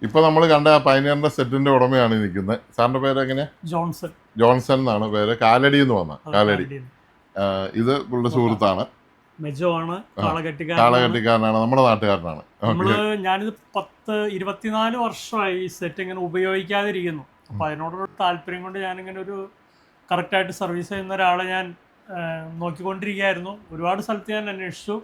ഇപ്പൊ നമ്മൾ കണ്ട പൈനിയറിന്റെ സെറ്റിന്റെ ഉടമയാണ് നിൽക്കുന്നത്. സാറിന്റെ പേര് എങ്ങനെയാ? ജോൺസൺ. ജോൺസൺ എന്നാണ് പേര്. കാലടി എന്ന് വന്ന കാലടി. ഇത് പുള്ളിയുടെ സുഹൃത്താണ്. മെജോ ആണ്. കാളകെട്ടിക്കാരനാണ്, നമ്മുടെ നാട്ടുകാരനാണ്. ഞാനിത് 24 വർഷമായി ഈ സെറ്റ് ഇങ്ങനെ ഉപയോഗിക്കാതിരിക്കുന്നു. അപ്പൊ അതിനോടൊരു താല്പര്യം കൊണ്ട് ഞാനിങ്ങനെ ഒരു കറക്റ്റായിട്ട് സർവീസ് ചെയ്യുന്ന ഒരാളെ ഞാൻ നോക്കിക്കൊണ്ടിരിക്കുകയായിരുന്നു. ഒരുപാട് സ്ഥലത്ത് ഞാൻ അന്വേഷിച്ചു,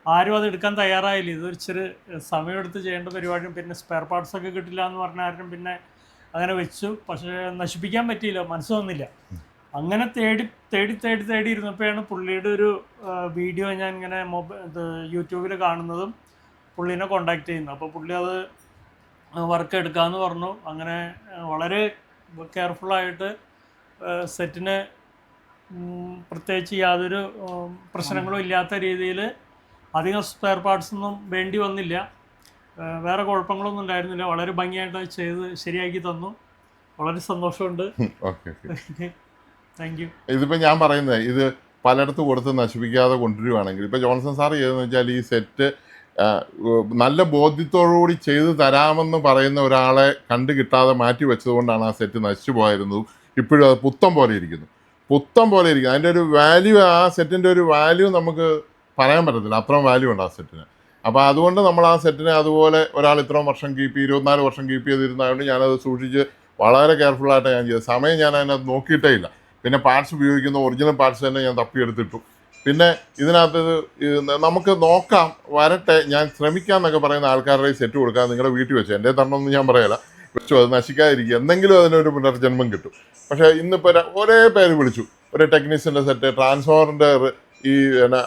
ആരും അത് എടുക്കാൻ തയ്യാറായില്ല. ഇതൊരു ചെറിയ സമയമെടുത്ത് ചെയ്യേണ്ട പരിപാടിയും പിന്നെ സ്പെയർ പാർട്സൊക്കെ കിട്ടില്ല എന്ന് പറഞ്ഞാലും പിന്നെ അങ്ങനെ വെച്ചു. പക്ഷേ നശിപ്പിക്കാൻ പറ്റിയില്ല, മനസ്സ് വന്നില്ല. അങ്ങനെ തേടി ഇരുന്നപ്പോഴാണ് പുള്ളിയുടെ ഒരു വീഡിയോ ഞാൻ ഇങ്ങനെ യൂട്യൂബിൽ കാണുന്നതും പുള്ളീനെ കോണ്ടാക്ട് ചെയ്യുന്നത്. അപ്പോൾ പുള്ളി അത് വർക്ക് എടുക്കാമെന്ന് പറഞ്ഞു. അങ്ങനെ വളരെ കെയർഫുള്ളായിട്ട് സെറ്റിന് പ്രത്യേകിച്ച് യാതൊരു പ്രശ്നങ്ങളും ഇല്ലാത്ത രീതിയിൽ അധികം സ്പെയർ പാർട്സ് ഒന്നും വേണ്ടി വന്നില്ല. വേറെ കുഴപ്പങ്ങളൊന്നും ഉണ്ടായിരുന്നില്ല. വളരെ ഭംഗിയായിട്ട് ചെയ്ത് ശരിയാക്കി തന്നു. വളരെ സന്തോഷമുണ്ട്. Thank you. ഇതിപ്പോൾ ഞാൻ പറയുന്നത്, ഇത് പലയിടത്ത് കൊടുത്ത് നശിപ്പിക്കാതെ കൊണ്ടുവരുവാണെങ്കിൽ ഇപ്പോൾ ജോൺസൺ സാർ ചെയ്തതെന്ന് വെച്ചാൽ ഈ സെറ്റ് നല്ല ബോധ്യത്തോടുകൂടി ചെയ്തു തരാമെന്ന് പറയുന്ന ഒരാളെ കണ്ടു കിട്ടാതെ മാറ്റി വെച്ചതുകൊണ്ടാണ് ആ സെറ്റ് നശിച്ചു പോയിരുന്നതും ഇപ്പോഴും അത് പുത്തം പോലെ ഇരിക്കുന്നു. അതിൻ്റെ ഒരു വാല്യൂ, ആ സെറ്റിൻ്റെ ഒരു വാല്യൂ നമുക്ക് പറയാൻ പറ്റത്തില്ല. അത്രയും വാല്യൂ ഉണ്ട് ആ സെറ്റിന്. അപ്പോൾ അതുകൊണ്ട് നമ്മൾ ആ സെറ്റിനെ അതുപോലെ ഒരാൾ ഇത്രയും വർഷം 24 വർഷം കീപ്പ് ചെയ്തിരുന്നതുകൊണ്ട് ഞാനത് സൂക്ഷിച്ച് വളരെ കെയർഫുള്ളായിട്ട് ഞാൻ ചെയ്തത്. സമയം ഞാൻ അതിനകത്ത് നോക്കിയിട്ടേ ഇല്ല. പിന്നെ പാർട്സ് ഉപയോഗിക്കുന്ന ഒറിജിനൽ പാർട്സ് തന്നെ ഞാൻ തപ്പിയെടുത്തിട്ടു. പിന്നെ ഇതിനകത്ത് നമുക്ക് നോക്കാം, വരട്ടെ, ഞാൻ ശ്രമിക്കാമെന്നൊക്കെ പറയുന്ന ആൾക്കാരുടെ സെറ്റ് കൊടുക്കാൻ നിങ്ങളുടെ വീട്ടിൽ വെച്ചു. എൻ്റെ തരണമെന്ന് ഞാൻ പറയല, വെച്ചു, അത് നശിക്കാതിരിക്കുക, എന്തെങ്കിലും അതിനൊരു പുനർജന്മം കിട്ടും. പക്ഷേ ഇന്നിപ്പോൾ ഒരേ പേര് വിളിച്ചു, ഒരു ടെക്നീഷ്യൻ്റെ സെറ്റ്, ട്രാൻസ്ഫോമറിൻ്റെ ഈ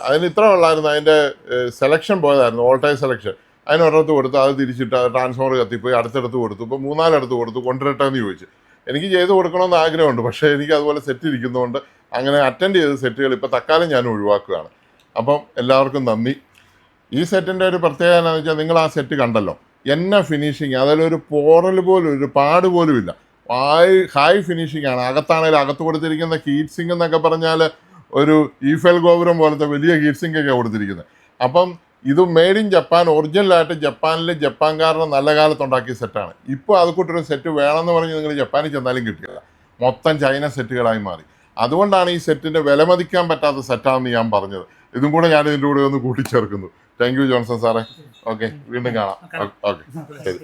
അതിന് ഇത്ര ഉള്ളായിരുന്നു, അതിൻ്റെ സെലക്ഷൻ പോയതായിരുന്നു, വോൾട്ടേജ് സെലക്ഷൻ. അതിനൊരിടത്ത് കൊടുത്തു, അത് തിരിച്ചിട്ട് അത് ട്രാൻസ്ഫോമർ കത്തിപ്പോയി, അടുത്തടുത്ത് കൊടുത്തു. ഇപ്പോൾ 3-4 കൊടുത്തു, കൊണ്ടുവരട്ടെ എന്ന് ചോദിച്ചു. എനിക്ക് ചെയ്ത് കൊടുക്കണമെന്ന് ആഗ്രഹമുണ്ട്, പക്ഷേ എനിക്ക് അതുപോലെ സെറ്റ് ഇരിക്കുന്നതുകൊണ്ട് അങ്ങനെ അറ്റൻഡ് ചെയ്ത സെറ്റുകൾ ഇപ്പോൾ തൽക്കാലം ഞാൻ ഒഴിവാക്കുകയാണ്. അപ്പം എല്ലാവർക്കും നന്ദി. ഈ സെറ്റിൻ്റെ ഒരു പ്രത്യേകത എന്താണെന്ന് വെച്ചാൽ, നിങ്ങൾ ആ സെറ്റ് കണ്ടല്ലോ, എന്ന ഫിനിഷിങ്, അതിലൊരു പോറൽ പോലും ഒരു പാട് പോലും ഇല്ല. ഹൈ ഫിനിഷിംഗ് ആണ്. അകത്താണെങ്കിൽ അകത്ത് കൊടുത്തിരിക്കുന്ന ഹീറ്റ് സിങ്ക് എന്നൊക്കെ പറഞ്ഞാൽ ഒരു ഈഫൽ ഗോപുരം പോലത്തെ വലിയ ഹീറ്റ് സിങ്കൊക്കെ കൊടുത്തിരിക്കുന്നത്. അപ്പം ഇത് മെയ്ഡ് ഇൻ ജപ്പാൻ, ഒറിജിനലായിട്ട് ജപ്പാൻകാരുടെ നല്ല കാലത്തുണ്ടാക്കിയ സെറ്റാണ്. ഇപ്പോൾ അതുകൂട്ടൊരു സെറ്റ് വേണമെന്ന് പറഞ്ഞ് നിങ്ങൾ ജപ്പാനിൽ ചെന്നാലും കിട്ടില്ല, മൊത്തം ചൈന സെറ്റുകളായി മാറി. അതുകൊണ്ടാണ് ഈ സെറ്റിൻ്റെ വിലമതിക്കാൻ പറ്റാത്ത സെറ്റാണെന്ന് ഞാൻ പറഞ്ഞത്. ഇതും കൂടെ ഞാൻ ഇതിൻ്റെ കൂടെ ഒന്ന് കൂട്ടിച്ചേർക്കുന്നു. താങ്ക് യു ജോൺസൺ സാറേ. ഓക്കെ, വീണ്ടും കാണാം. ഓക്കെ, ശരി.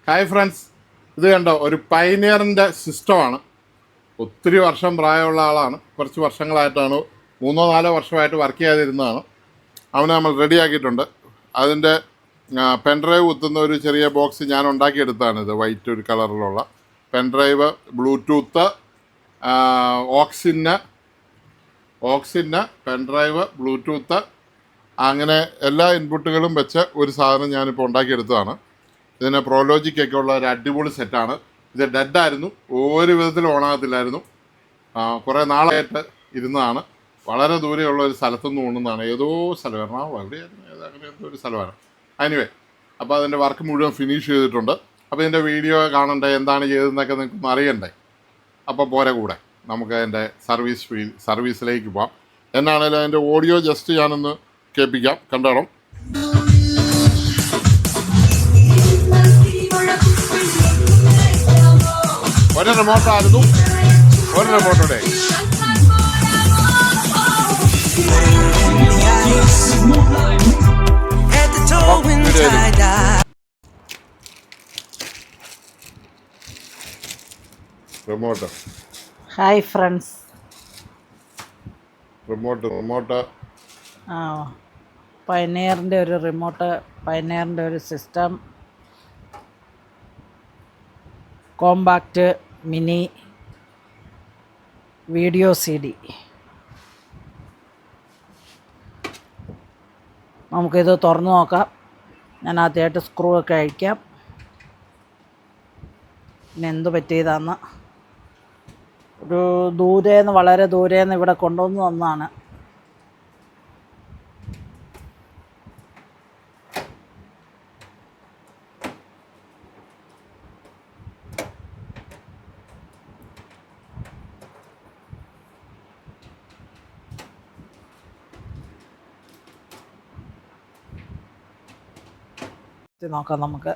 ഹായ് ഫ്രണ്ട്സ്, ഇത് കണ്ടോ, ഒരു പൈനിയറിൻ്റെ സിസ്റ്റമാണ്. ഒത്തിരി വർഷം പ്രായമുള്ള ആളാണ്. കുറച്ച് വർഷങ്ങളായിട്ടാണ്, 3-4 വർഷമായിട്ട് വർക്ക് ചെയ്യാതിരുന്നതാണ്. അവനെ നമ്മൾ റെഡിയാക്കിയിട്ടുണ്ട്. അതിൻ്റെ പെൻഡ്രൈവ് കുത്തുന്ന ഒരു ചെറിയ ബോക്സ് ഞാൻ ഉണ്ടാക്കിയെടുത്താണ്. ഇത് വൈറ്റ് ഒരു കളറിലുള്ള പെൻഡ്രൈവ്, ബ്ലൂടൂത്ത്, ഓക്സിന് പെൻഡ്രൈവ്, ബ്ലൂടൂത്ത്, അങ്ങനെ എല്ലാ ഇൻപുട്ടുകളും വെച്ച് ഒരു സാധനം ഞാനിപ്പോൾ ഉണ്ടാക്കിയെടുത്തതാണ്. ഇതിന് പ്രോലോജിക്കൊക്കെ ഉള്ള ഒരു അടിപൊളി സെറ്റാണ്. ഇത് ഡെഡായിരുന്നു, ഒരു വിധത്തിലും ഓണാകത്തില്ലായിരുന്നു. കുറേ നാളായിട്ട് ഇരുന്നതാണ്. വളരെ ദൂരെയുള്ള ഒരു സ്ഥലത്തുനിന്ന് കൊണ്ടുവന്നതാണ്. ഏതോ സ്ഥലം, എറണാകുളം എവിടെയായിരുന്നു, അങ്ങനെ എന്തോ ഒരു സ്ഥലമാണ്. എനിവേ, അപ്പോൾ അതിൻ്റെ വർക്ക് മുഴുവൻ ഫിനിഷ് ചെയ്തിട്ടുണ്ട്. അപ്പോൾ ഇതിൻ്റെ വീഡിയോ കാണണ്ടേ, എന്താണ് ചെയ്തതെന്നൊക്കെ നിങ്ങൾക്കൊന്ന് അറിയണ്ടേ. അപ്പോൾ പോരെ കൂടെ നമുക്ക് അതിൻ്റെ സർവീസിലേക്ക് പോകാം. എന്നാണേലും അതിൻ്റെ ഓഡിയോ ജസ്റ്റ് ഞാനൊന്ന് കേൾപ്പിക്കാം, കണ്ടോണം. ഒരു റിമോട്ടായിരുന്നു, ഒരു റിമോട്ടോടെ റിമോട്ട്. Hi friends. റിമോട്ട് പൈനിയറിൻ്റെ ഒരു റിമോട്ട്, പൈനിയറിൻ്റെ ഒരു system, compact mini video CD. നമുക്കിത് തുറന്നു നോക്കാം. ഞാൻ ആദ്യമായിട്ട് സ്ക്രൂ ഒക്കെ അഴിക്കാം. പിന്നെ എന്ത് പറ്റിയതാന്ന്, ഒരു വളരെ ദൂരേന്ന് ഇവിടെ കൊണ്ടുവന്ന് തന്നതാണ്. നോക്കാം നമുക്ക്.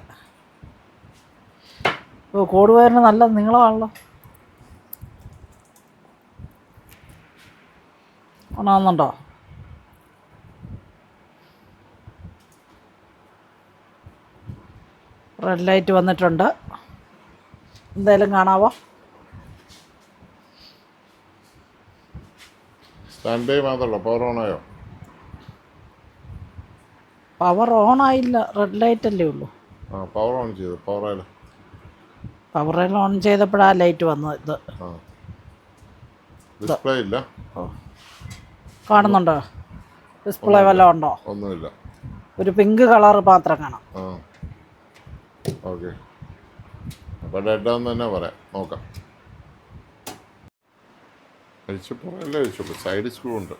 ഓ, കോഡ് വയറിന് നല്ല നീളമാണല്ലോ. ഉണങ്ങുന്നുണ്ടോ? റെഡ് ലൈറ്റ് വന്നിട്ടുണ്ട്. എന്തായാലും കാണാവോ? സ്റ്റാൻഡ് ബൈ മാത്രമല്ല, പവർ ഓൺ ആയോ? പവർ ഓൺ ആയില്ല, റെഡ് ലൈറ്റ് അല്ലേ ഉള്ളൂ. ആ, പവർ ഓൺ ചെയ്തു. പവർ ഓൺ ചെയ്തപ്പോഴാണ് ലൈറ്റ് വന്നത്. ഇത് ഡിസ്പ്ലേ ഇല്ല. കാണുന്നുണ്ടോ? ഡിസ്പ്ലേ വല്ലതും ഉണ്ടോ? ഒന്നുമില്ല. ഒരു പിങ്ക് കളർ മാത്രം കാണാം. ആ, ഓക്കെ. അപ്പോൾ ഡെഡാന്ന് തന്നെ പറയാം. നോക്കാം. അഴിച്ചപ്പോൾ അല്ലേ അഴിച്ചപ്പോൾ സൈഡ് സ്ക്രൂ ഉണ്ട്.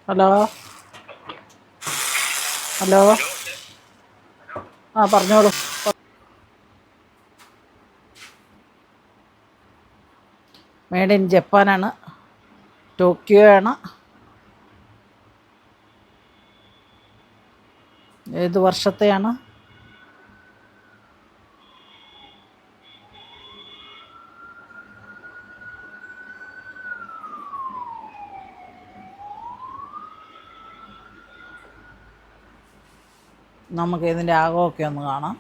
ഹലോ ഹലോ, ആ പറഞ്ഞോളൂ. മെയ്ഡ് ഇൻ ജപ്പാനാണ്, ടോക്കിയോ ആണ്. ഏത് വർഷത്തെയാണ്? നമുക്ക് ഇതിൻ്റെ ആകമൊക്കെ ഒന്ന് കാണാം.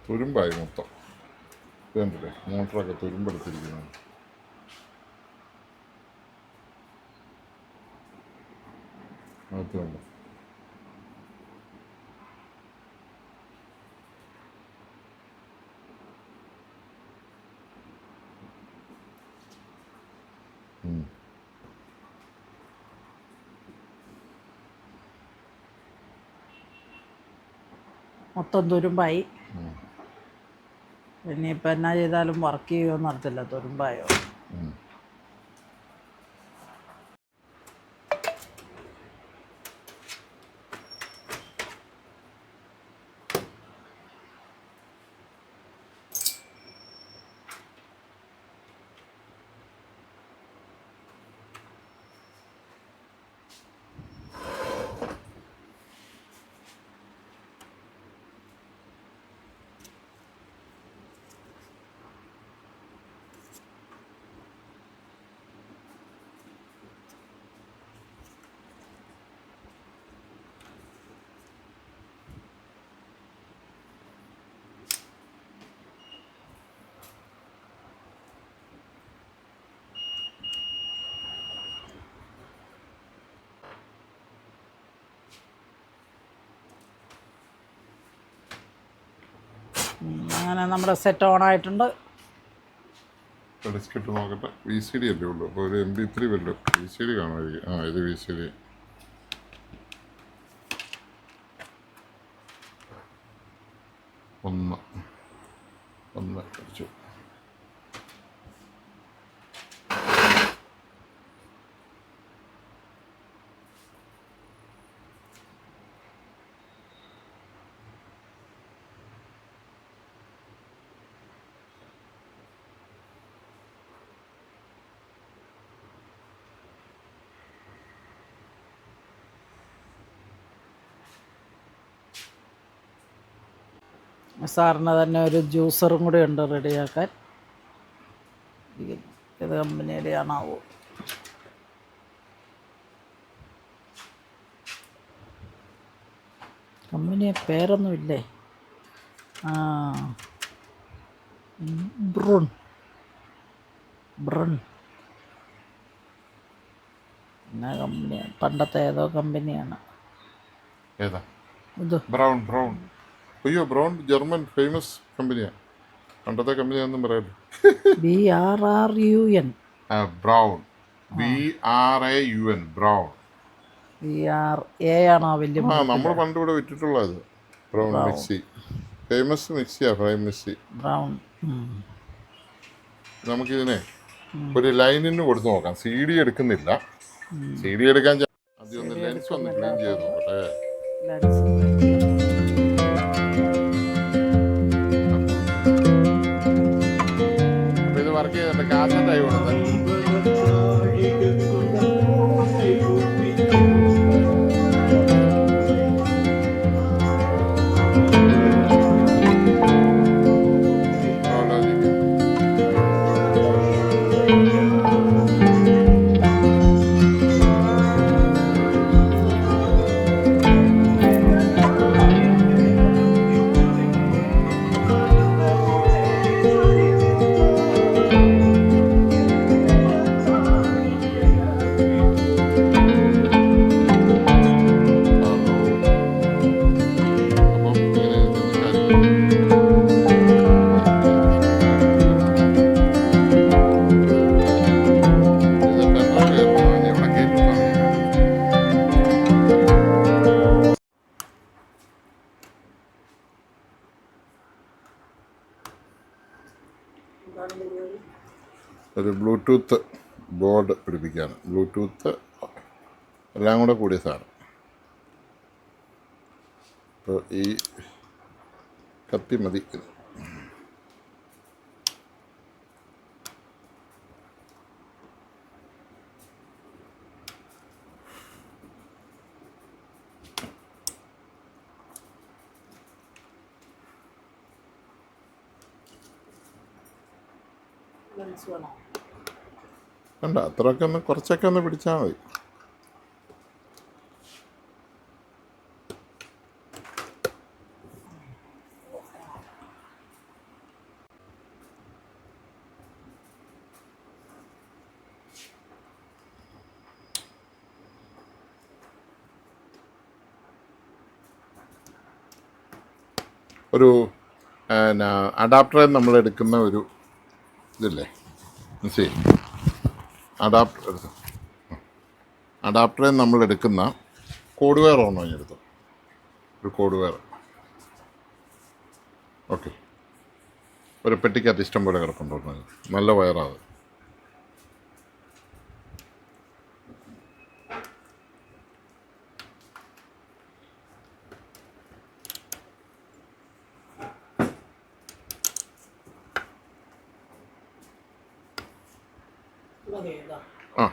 തുരുമ്പായി മൊത്തം. ഇതുണ്ടല്ലേ, മോട്ടറൊക്കെ തുരുമ്പെടുത്തിരിക്കുന്നു. അകത്തുണ്ട്. മൊത്തം തുരുമ്പായി. ഇനിയിപ്പോൾ എന്നാ ചെയ്താലും വർക്ക് ചെയ്യുമോയെന്ന് അറിയത്തില്ല, തുരുമ്പായോ. അങ്ങനെ നമ്മുടെ സെറ്റ് ഓൺ ആയിട്ടുണ്ട്. ഡിസ്കറ്റ് നോക്കട്ടെ. VCD അല്ലേ ഉള്ളൂ, അപ്പോൾ ഒരു MP3 വല്ലതും VCD കാണുമായിരിക്കും. ആ, ഇത് VCD. ഒന്ന് അടിച്ചു. സാറിന് തന്നെ ഒരു ജ്യൂസറും കൂടി ഉണ്ട് റെഡിയാക്കാൻ. ഇത് കമ്പനിയുടെ ആണാവോ? കമ്പനി പേരൊന്നുമില്ലേ? ആ, ബ്രൂൺ ബ്രൺ എന്നാ കമ്പനി? പണ്ടത്തെ ഏതോ കമ്പനിയാണ് ഏതാ? ഇത്. ബ്രൗൺ. അയ്യോ, ബ്രൗൺ ജർമ്മൻ ഫേമസ് കമ്പനിയാണ്. പണ്ടത്തെ കമ്പനിയാണെന്നും പറയാമല്ലോ. BRRUN. Braun, BRAUN, Braun. BRA ആണോ വലിയ നമ്മൾ പണ്ട് ഇവിടെ വിറ്റിട്ടുള്ളത് ബ്രൗൺ മിക്സി. ഫേമസ് മിക്സിയാണ് ഫ്രൈ മിക്സി. ബ്രൗൺ. നമുക്കിതിനെ ഒരു ലൈനിന് കൊടുത്ത് നോക്കാം. CD എടുക്കുന്നില്ല. CD എടുക്കാൻ ആദ്യം ഒന്ന് ലെൻസ് ഒന്ന് ക്ലീൻ ചെയ്ത് നോക്കട്ടെ. അപ്പൊ ഇത് വർക്ക് ചെയ്തിട്ട് കാസറ്റായി കൊടുത്തത്. ഒരു ബ്ലൂടൂത്ത് ബോർഡ് പിടിപ്പിക്കുകയാണ്. ബ്ലൂടൂത്ത് എല്ലാം കൂടെ കൂടിയ സാധനം. അപ്പോൾ ഈ കത്തി മതി. വേണ്ട, അത്രയൊക്കെ ഒന്ന് കുറച്ചൊക്കെ ഒന്ന് പിടിച്ചാൽ മതി. ഒരു അഡാപ്റ്ററിൽ നമ്മൾ എടുക്കുന്ന ഒരു ഇതില്ലേ, ശരി, അഡാപ്റ്ററിൽ നമ്മൾ എടുക്കുന്ന കോഡ് വെയർ ഓണോ എടുത്തു. ഒരു കോഡ് വെയർ. ഓക്കെ, ഒരു പെട്ടിക്കകത്ത് ഇഷ്ടം പോലെ കിടപ്പുണ്ടോ? നല്ല വയറാണ്. ആ,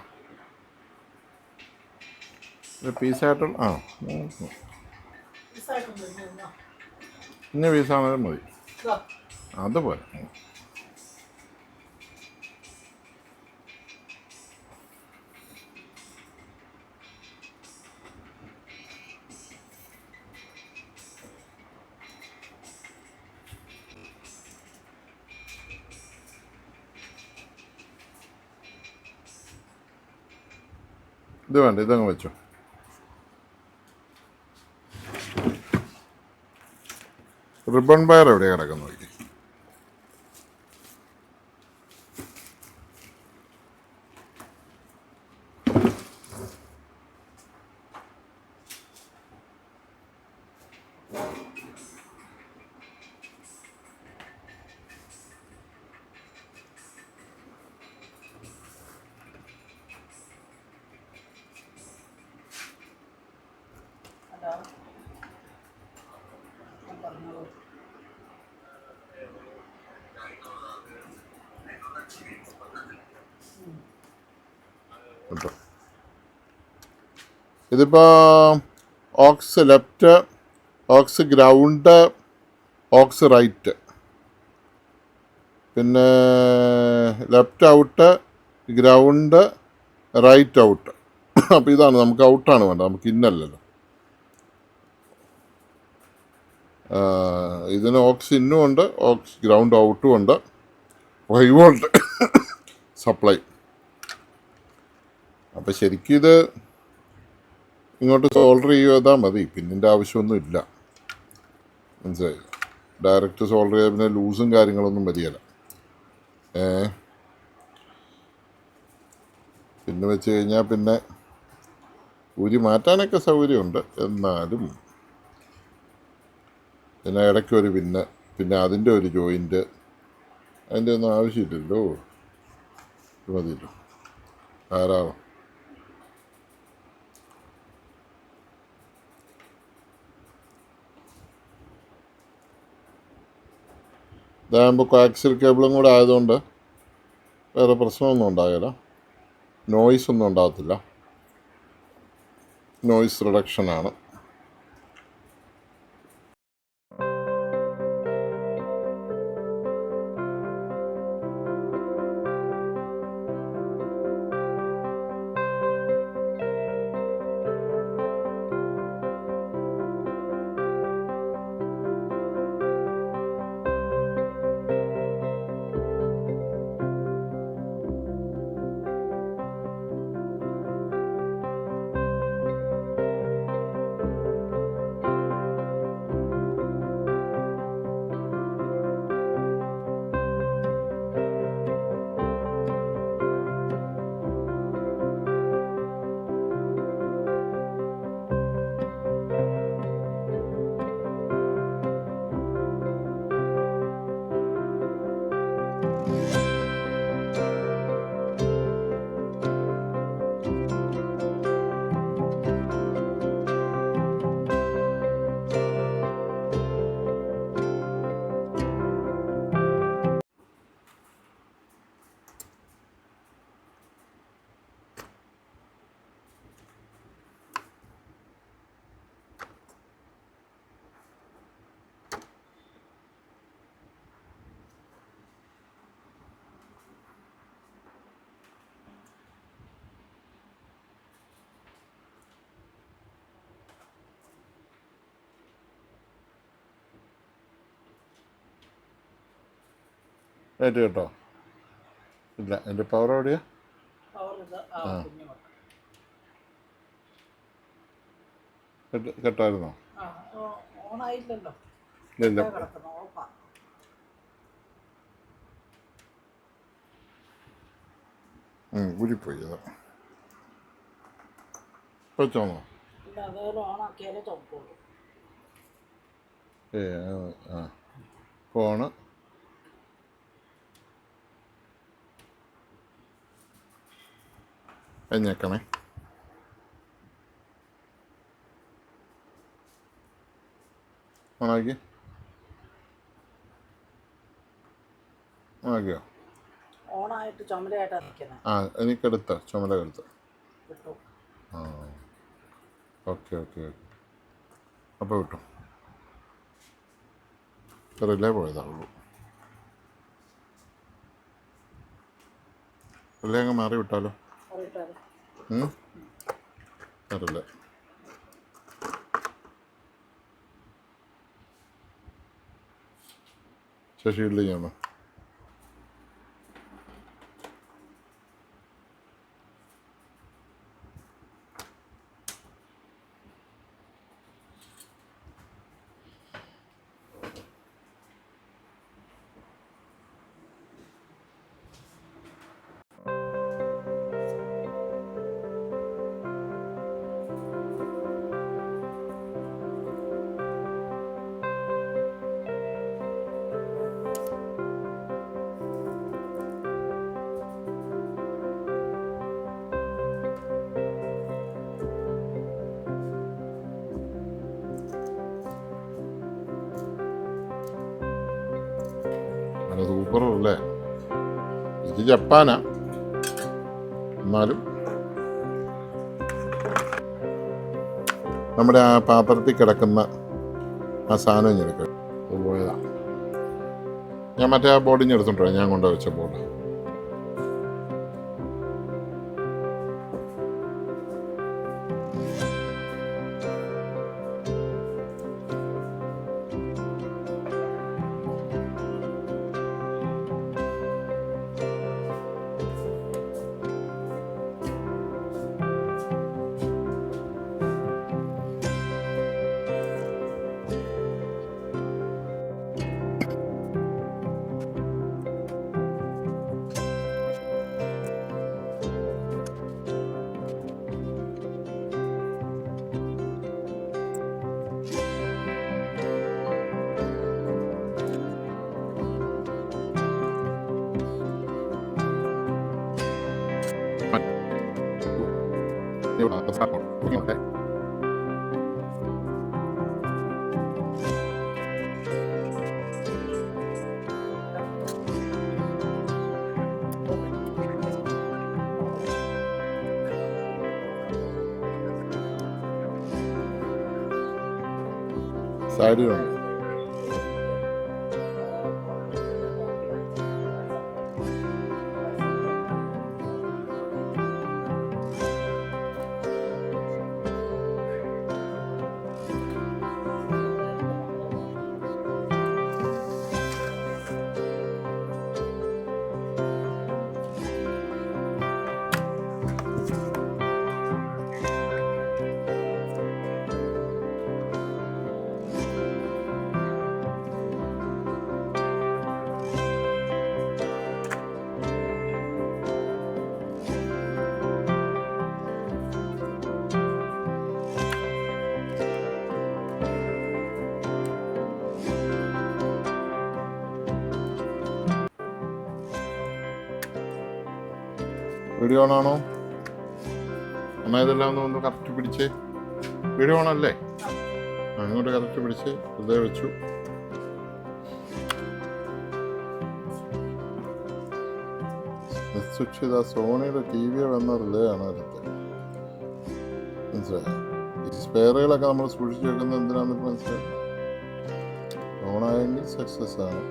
പീസായിട്ടുള്ള ഇന്ന പീസാണെങ്കിലും മതി. അതുപോലെ ഇത് വേണ്ട, ഇതങ്ങ് വെച്ചോ. റിബൺ വയർ എവിടെയാണ് കിടക്കുന്നത്? കേട്ടോ, ഇതിപ്പോൾ aux left, aux ground, aux right, പിന്നെ left out, ground, right out. അപ്പോൾ ഇതാണ് നമുക്ക് ഔട്ടാണ് വേണ്ടത്, നമുക്ക് ഇന്നല്ലല്ലോ. ഇതിന് ഓക്സ് ഇന്നും ഉണ്ട്, ഓക്സ് ഗ്രൗണ്ട് ഔട്ടും ഉണ്ട്, 5 വോൾട്ട് സപ്ലൈ. അപ്പം ശരിക്കും ഇത് ഇങ്ങോട്ട് സോൾഡർ ചെയ്താൽ മതി, പിന്നിൻ്റെ ആവശ്യമൊന്നും ഇല്ല. മനസ്സിലായി? ഡയറക്റ്റ് സോൾഡർ ചെയ്താൽ പിന്നെ ലൂസും കാര്യങ്ങളൊന്നും വരികയില്ല. പിന്നെ വെച്ച് കഴിഞ്ഞാൽ പിന്നെ ഊരി മാറ്റാനൊക്കെ സൗകര്യമുണ്ട്, എന്നാലും പിന്നെ ഇടയ്ക്ക് ഒരു പിന്നെ അതിൻ്റെ ഒരു ജോയിൻറ്റ്, അതിൻ്റെ ഒന്നും ആവശ്യമില്ലല്ലോ, മതിയല്ലോ, ധാരാളം. ഇതാകുമ്പോൾ കോക്സിൽ കേബിളും കൂടെ ആയതുകൊണ്ട് വേറെ പ്രശ്നമൊന്നും ഉണ്ടാകില്ല, നോയ്സ് ഒന്നും ഉണ്ടാകത്തില്ല, നോയ്സ് റിഡക്ഷനാണ്. ആയിട്ട് കേട്ടോ? ഇല്ല, എൻ്റെ പവർ എവിടെയാ? കേട്ടായിരുന്നോ? ഇല്ല, ഊരിപ്പോയി. അത് വെച്ചോന്നോ? ഫോണ് ഞെക്കണേ. ഓണാക്കി ഓണാക്കിയോ? ഓണായിട്ട് ചുമലയായിട്ടാ നിൽക്കുന്നത്. എനിക്കെടുത്ത ചുമല കെടുത്ത. Okay okay okay. അപ്പോൾ കിട്ടും. റിലേ പോയതാവുള്ളൂ. റിലേ അങ്ങ് മാറി വിട്ടാലോ? അറിയില്ല. ശശിയില്ല ഞാൻ സൂപ്പറല്ലേ? ഇത് ജപ്പാനാ, എന്നാലും നമ്മുടെ ആ പാത്രത്തിൽ കിടക്കുന്ന ആ സാധനം ഞെടുക്കുക. അത് പോയതാ. ഞാൻ മറ്റേ ആ ബോർഡിൽ എടുത്തോണ്ടോ, ഞാൻ കൊണ്ടുവച്ച ബോർഡ്. സൈഡിലുണ്ട്. വീഡിയോ ഓണാണോ? എന്നാൽ ഇതെല്ലാം ഒന്ന് കറക്റ്റ് പിടിച്ച്. വീഡിയോ ഓണല്ലേ? അങ്ങോട്ട് കറക്റ്റ് പിടിച്ച് ഇതേ വെച്ചു. സ്വിച്ച് ചെയ്താൽ സോണിയുടെ ടി വി വന്ന റിലേ ആണ് അടുത്ത്. മനസ്സിലായി? ഈ സ്പെയറുകളൊക്കെ നമ്മൾ സൂക്ഷിച്ച് വെക്കുന്നത് എന്തിനാണെന്ന് മനസ്സിലായി. ഓണായെങ്കിൽ സക്സസ് ആണ്.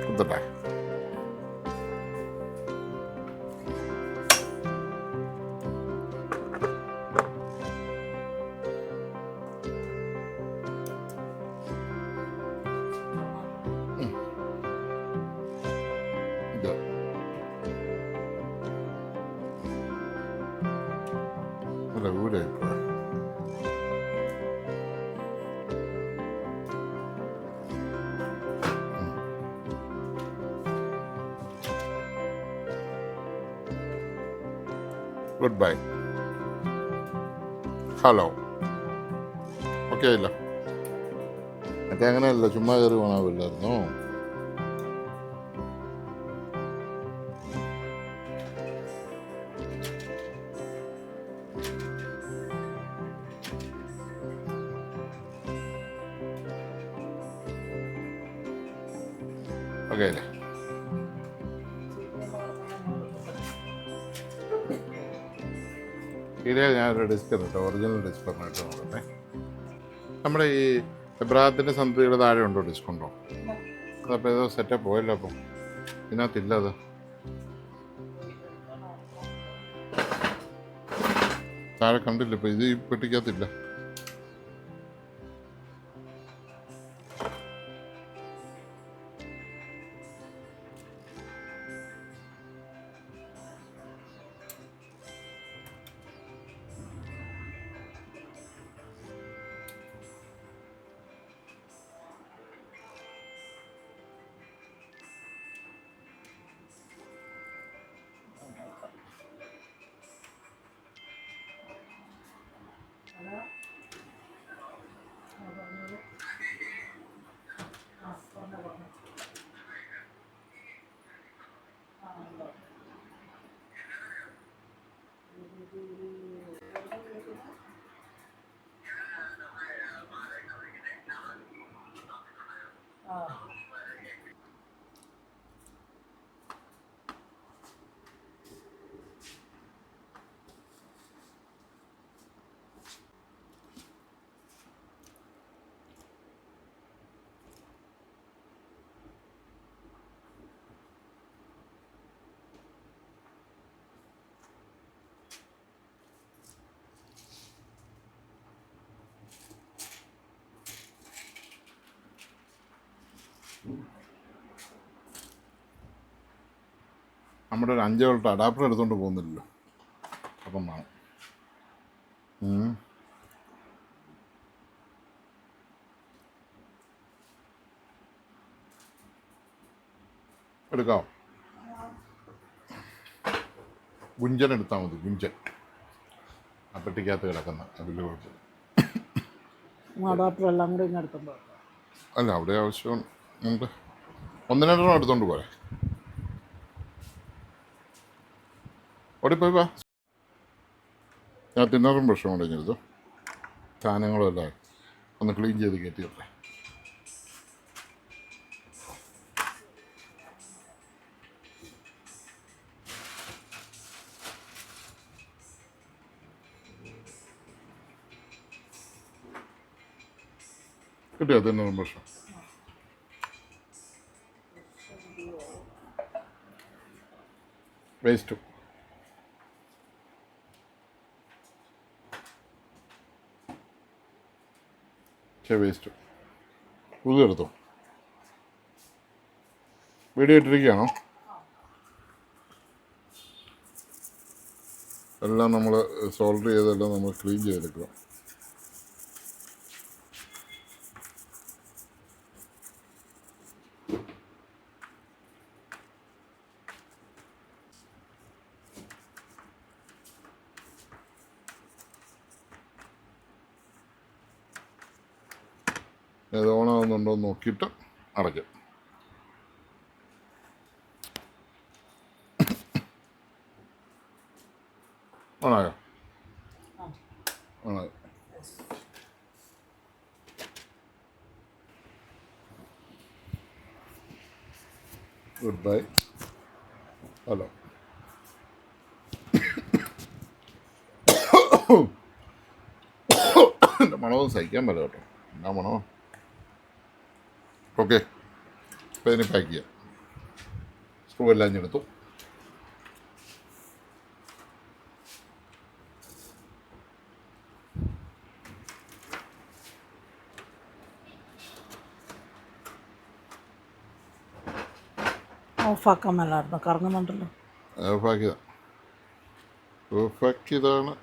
കുത്തട്ടെ. ഇത് അല്ല ഊരെ ഗുഡ് ബൈ. ഹലോ. ഓക്കെ ഇല്ല മറ്റേ അങ്ങനെയല്ല, ചുമ്മാ കയറി പോകാനാവില്ലായിരുന്നോ? ഓക്കെ അല്ലേ? ഇതിലെ ഞാനൊരു ഡിസ്ക് കേട്ടോ, ഒറിജിനൽ ഡിസ്ക് പറഞ്ഞിട്ട് നോക്കട്ടെ. നമ്മുടെ ഈ എബ്രാഹത്തിൻ്റെ സന്തതിയുടെ താഴെ ഉണ്ടോ ഡിസ്ക് ഉണ്ടോ? അതപ്പോൾ ഏതോ സെറ്റപ്പ് പോയല്ലോ. അപ്പം ഇതിനകത്തില്ല. അത് താഴെ കണ്ടില്ല. ഇപ്പം ഇത് ഈ പെട്ടിക്കകത്തില്ല. നമ്മുടെ ഒരു 5 വോൾട്ട് അഡാപ്റ്റർ എടുത്തുകൊണ്ട് പോകുന്നില്ലല്ലോ. അപ്പം വേണം. എടുക്കാം. ഗുഞ്ചൻ എടുത്താൽ മതി. ഗുഞ്ചൻ ആ പെട്ടിക്കകത്ത് കിടക്കുന്ന അതിൽ കുഴപ്പമില്ല. അഡാപ്റ്റർ എല്ലാം കൂടി ഇങ്ങനെ എടുത്തുണ്ടോ? അല്ല, അവിടെ ആവശ്യം ഉണ്ട്. 1-2 എടുത്തോണ്ട് പോരെ. ഓടിപ്പോയി വാ. ഞാൻ തിന്നറും ബ്രഷും കൂടെ എടുത്തു. സാധനങ്ങളും എല്ലാം ഒന്ന് ക്ലീൻ ചെയ്ത് കയറ്റിയിട്ടെ. കിട്ടിയോ തിന്നറും ബ്രഷും? വേസ്റ്റും വേസ്റ്റും പുതിയെടുത്തോ. വീഡിയോ ഇട്ടിരിക്കുകയാണോ? എല്ലാം നമ്മൾ സോൾഡർ ചെയ്തെല്ലാം നമ്മൾ ക്ലീൻ ചെയ്തെടുക്കുക. ഇത് ഓണാകുന്നുണ്ടോ എന്ന് നോക്കിയിട്ട് അടയ്ക്കാം. ഓണായോ? ഓണായോ? Good bye. ഹലോ. എൻ്റെ മണവും സഹിക്കാൻ പറ്റില്ല കേട്ടോ. എന്നാ മണോ. ഓക്കെ, അപ്പോൾ ഇതിന് പാക്ക് ചെയ്യാം. സ്ക്രൂ എല്ലാം എടുത്തു. ഓഫാക്കാൻ മേലായിരുന്നു, കറങ്ങുന്നുണ്ടല്ലോ. ഓഫാക്കിയതാണ്. ഓഫാക്കിയതാണ്.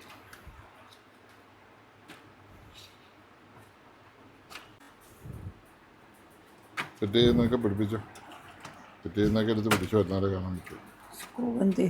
സെറ്റ് ചെയ്യുന്നതൊക്കെ പിടിപ്പിച്ചോ. സെറ്റ് ചെയ്യുന്നതൊക്കെ എടുത്ത് പിടിച്ചോ, എന്നാലേ കാണാൻ പറ്റും. സ്ക്രൂ എന്തി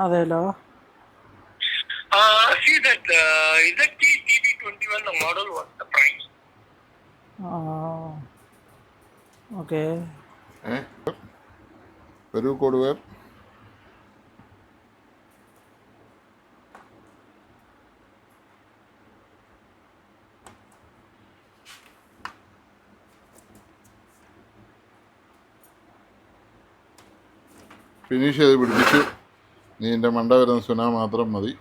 അതെല്ലോ. See that ZT GB21, the model, what's the price? Okay. ഒരു കൊടുവേർ ഫിനിഷ് ചെയ്ത് പിടിപ്പിച്ചു. നീ എൻ്റെ മണ്ട വരുന്ന സുന മാത്രം മതി.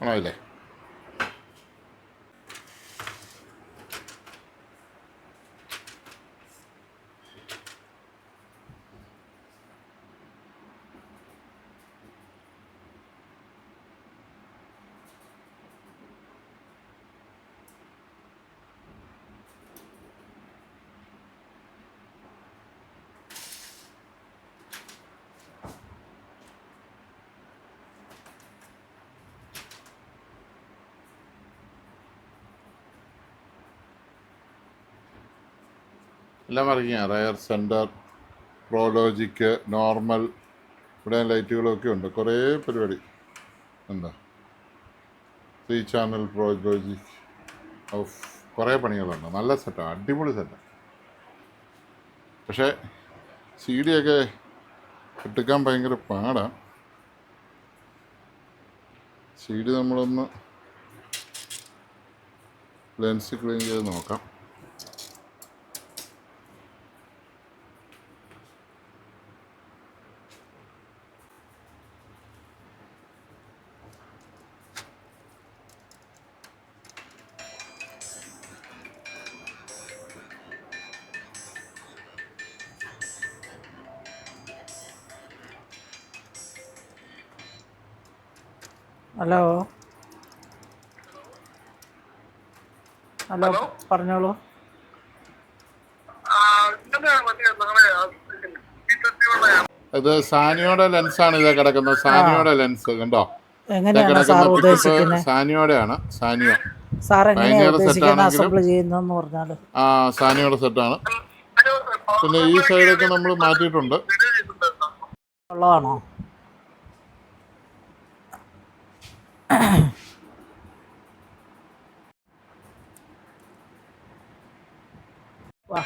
ആണല്ലേ? എല്ലാം അറിയാം. റയർ സെൻറ്റർ, പ്രോലോജിക്ക്, നോർമൽ, ഇവിടെ ലൈറ്റുകളൊക്കെ ഉണ്ട്. കുറേ പരിപാടി. എന്താ 3 ചാനൽ പ്രോലോജിക്, കുറേ പണികളുണ്ട്. നല്ല സെറ്റാണ്, അടിപൊളി സെറ്റാണ്. പക്ഷേ CD ഒക്കെ എടുക്കാൻ ഭയങ്കര പാടാണ്. CD നമ്മളൊന്ന് ലെൻസ് ക്ലീൻ ചെയ്ത് നോക്കാം. ഹലോ ഹലോ, പറഞ്ഞോളൂ. ഇത് സാനിയോടെ ലെൻസാണ് ഇതേ കിടക്കുന്നത്. സാനിയോടെ ലെൻസ് കണ്ടോ? എങ്ങനെയാണ് സാർ ഉദ്ദേശിക്കുന്നത്? സാനിയോടെയാണ്. സാനിയോ സാർ എങ്ങനെയാണ് പൈനിയർ ഉദ്ദേശിക്കുന്നത് സെറ്റാണെങ്കിലും അസംബിൾ ചെയ്യുന്നതെന്ന് പറഞ്ഞാൽ? സാനിയോടെ സെറ്റാണ്. പിന്നെ ഈ സൈഡൊക്കെ നമ്മൾ മാറ്റിയിട്ടുണ്ട്. ഉള്ളതാണോ? വാ,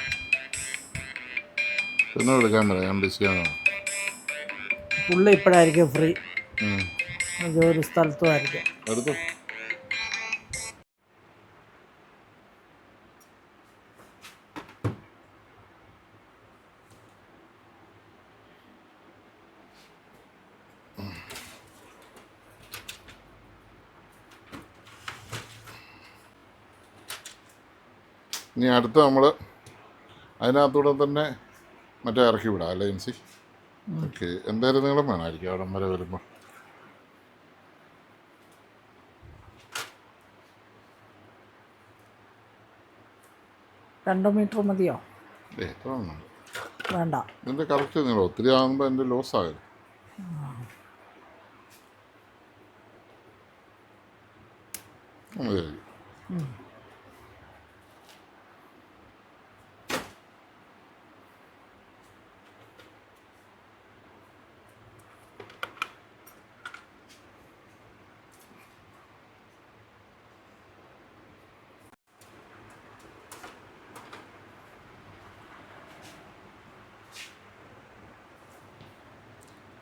പിന്നെ വിളിക്കാൻ പറയാം, ഞാൻ ബിസിയാണ്. പുള്ളി ഇപ്പോഴായിരിക്കും ഫ്രീ, ജോലി സ്ഥലത്തും ആയിരിക്കും. എടുത്തു. ഇനി അടുത്ത് നമ്മൾ അതിനകത്തൂടെ തന്നെ മറ്റേ ഇറക്കി വിടാം അല്ലേ എൻസി? ഓക്കെ. എന്തായാലും നീളം വേണമായിരിക്കും അവിടം വരെ വരുമ്പോൾ. 2 മീറ്റർ മതിയോ? എത്ര വേണം? വേണ്ട. ഇതിൻ്റെ കറക്റ്റ് നീളം ഒത്തിരി ആകുമ്പോൾ എൻ്റെ ലോസ് ആകരുത്. മതിയായിരിക്കും.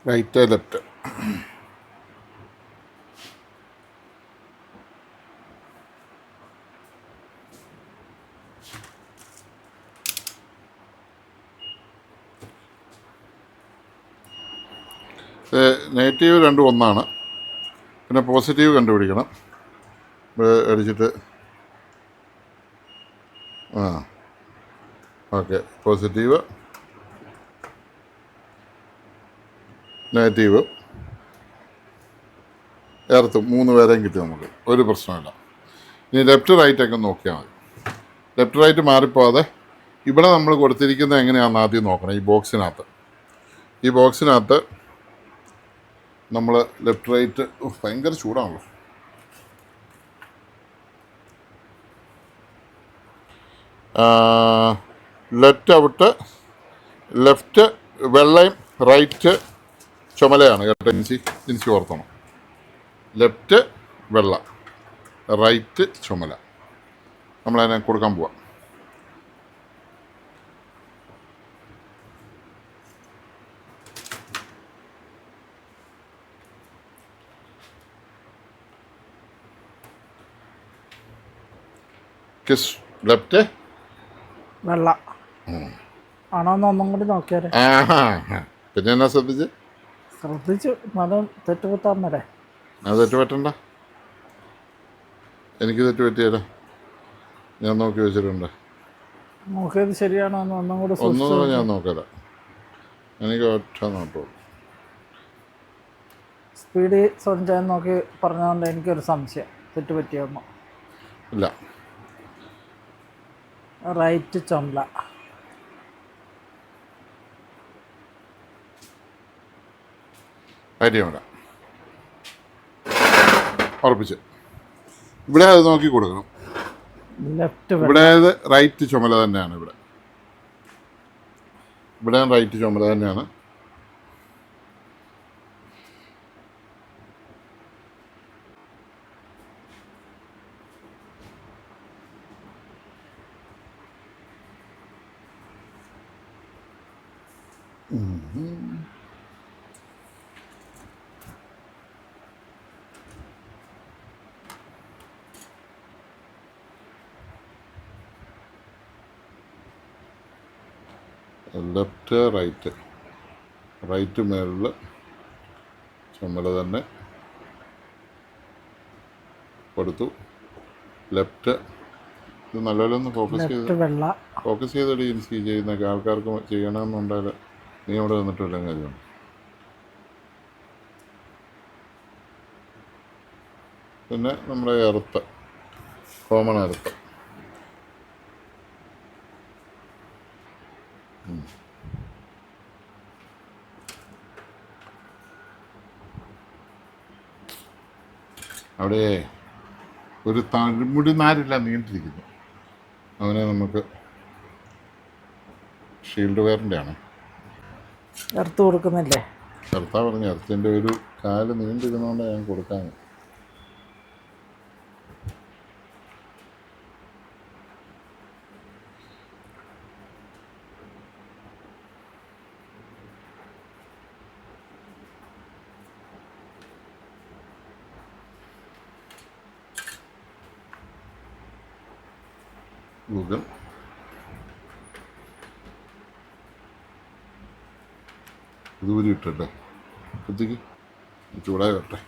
Right left. നെഗറ്റീവ് രണ്ടും ഒന്നാണ്. പിന്നെ പോസിറ്റീവ് കണ്ടുപിടിക്കണം. അടിച്ചിട്ട് ഓക്കെ. പോസിറ്റീവ്, നെഗറ്റീവ്, എർത്ത് 3 പേരെയും കിട്ടി നമുക്ക്. ഒരു പ്രശ്നമില്ല. ഇനി ലെഫ്റ്റ് റൈറ്റൊക്കെ നോക്കിയാൽ മതി. ലെഫ്റ്റ് റൈറ്റ് മാറിപ്പോവാതെ ഇവിടെ നമ്മൾ കൊടുത്തിരിക്കുന്നത് എങ്ങനെയാണെന്ന് ആദ്യം നോക്കണം. ഈ ബോക്സിനകത്ത് നമ്മൾ ലെഫ്റ്റ് റൈറ്റ് ഭയങ്കര ചൂടാണല്ലോ. ലെഫ്റ്റ് ഔട്ട്, ലെഫ്റ്റ് വെള്ളയും റൈറ്റ് ചുമലയാണ് കേട്ടോ. ഇൻസി ഓർത്തണം. ലെഫ്റ്റ് വെള്ള, റൈറ്റ് ചുമല. നമ്മളതിനെ കൊടുക്കാൻ പോവാം. കിസ് ലെഫ്റ്റ് വെള്ള ആണോന്ന് ഒന്നും കൂടി നോക്കിയാലേ. പിന്നെ എന്നാ ശ്രദ്ധിച്ചു. മതം തെറ്റുപറ്റാന്നല്ലേ? അത് തെറ്റുപറ്റണ്ട. എനിക്ക് തെറ്റുപറ്റിയല്ലോ. ഞാൻ നോക്കി വെച്ചിട്ടുണ്ട്. നോക്കിയത് ശരിയാണോ എന്ന് ഒന്നും കൂടി ഒന്നും ഞാൻ നോക്കല. എനിക്ക് ഒറ്റ നോട്ടുള്ളൂ. സ്പീഡ് സോൺ നോക്കി പറഞ്ഞതുകൊണ്ട് എനിക്കൊരു സംശയം, തെറ്റുപറ്റിയൊന്നും ഇല്ല. റൈറ്റ് ചുമല. റൈറ്റ് ഉറപ്പിച്ച് ഇവിടെ അത് നോക്കി കൊടുക്കണം. ലെഫ്റ്റ് ഇവിടെ റൈറ്റ് ചുമല തന്നെയാണ്. ഇവിടെ റൈറ്റ് ചുമല തന്നെയാണ്. ലെഫ്റ്റ് റൈറ്റ് മേളിൽ ചുമല തന്നെ കൊടുത്തു. ലെഫ്റ്റ് ഇത് നല്ലപോലെ ഒന്ന് ലെഫ്റ്റ് വെള്ള, ഫോക്കസ് ചെയ്തിട്ട് ഈ ചെയ്യുന്നൊക്കെ ആൾക്കാർക്ക് ചെയ്യണമെന്നുണ്ടായാൽ നീ അവിടെ വന്നിട്ട് വല്ല കാര്യമാണ്. പിന്നെ നമ്മുടെ എർത്ത്, കോമൺ എർത്ത്. അവിടെ ഒരു തഴുമുടി നാരില്ല നീണ്ടിരിക്കുന്നു. അവനെ നമുക്ക് ഷീൽഡ് വെയറിൻ്റെ ആണ്. എർത്ത് കൊടുക്കുന്നില്ലേ? എർത്താ പറഞ്ഞു, എർത്തിൻ്റെ ഒരു കാല് നീണ്ടിരുന്നതുകൊണ്ട് ഞാൻ കൊടുക്കാൻ. ഗൂഗിൾ ഇതുവരെ ഇട്ടല്ലേ കുത്തിക്ക് ചൂടായി വരട്ടെ.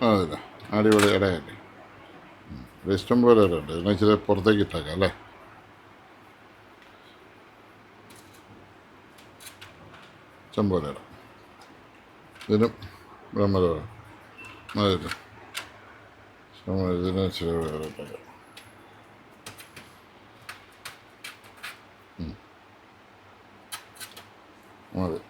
അതല്ല അടിപൊളി ഇടയല്ലേ, ഇഷ്ടം പോലെ ഇടയുണ്ട്. എന്നാൽ ഇച്ചിരി പുറത്തേക്ക് ഇട്ടേക്കാം അല്ലേ. ഇഷ്ടം പോലെ ഇടാം. ഇതിനും ബ്രഹ്മല അതില്ല, ഇതിന് ഇച്ചിരി വേറെ ഇട്ടേക്കാം. മതി.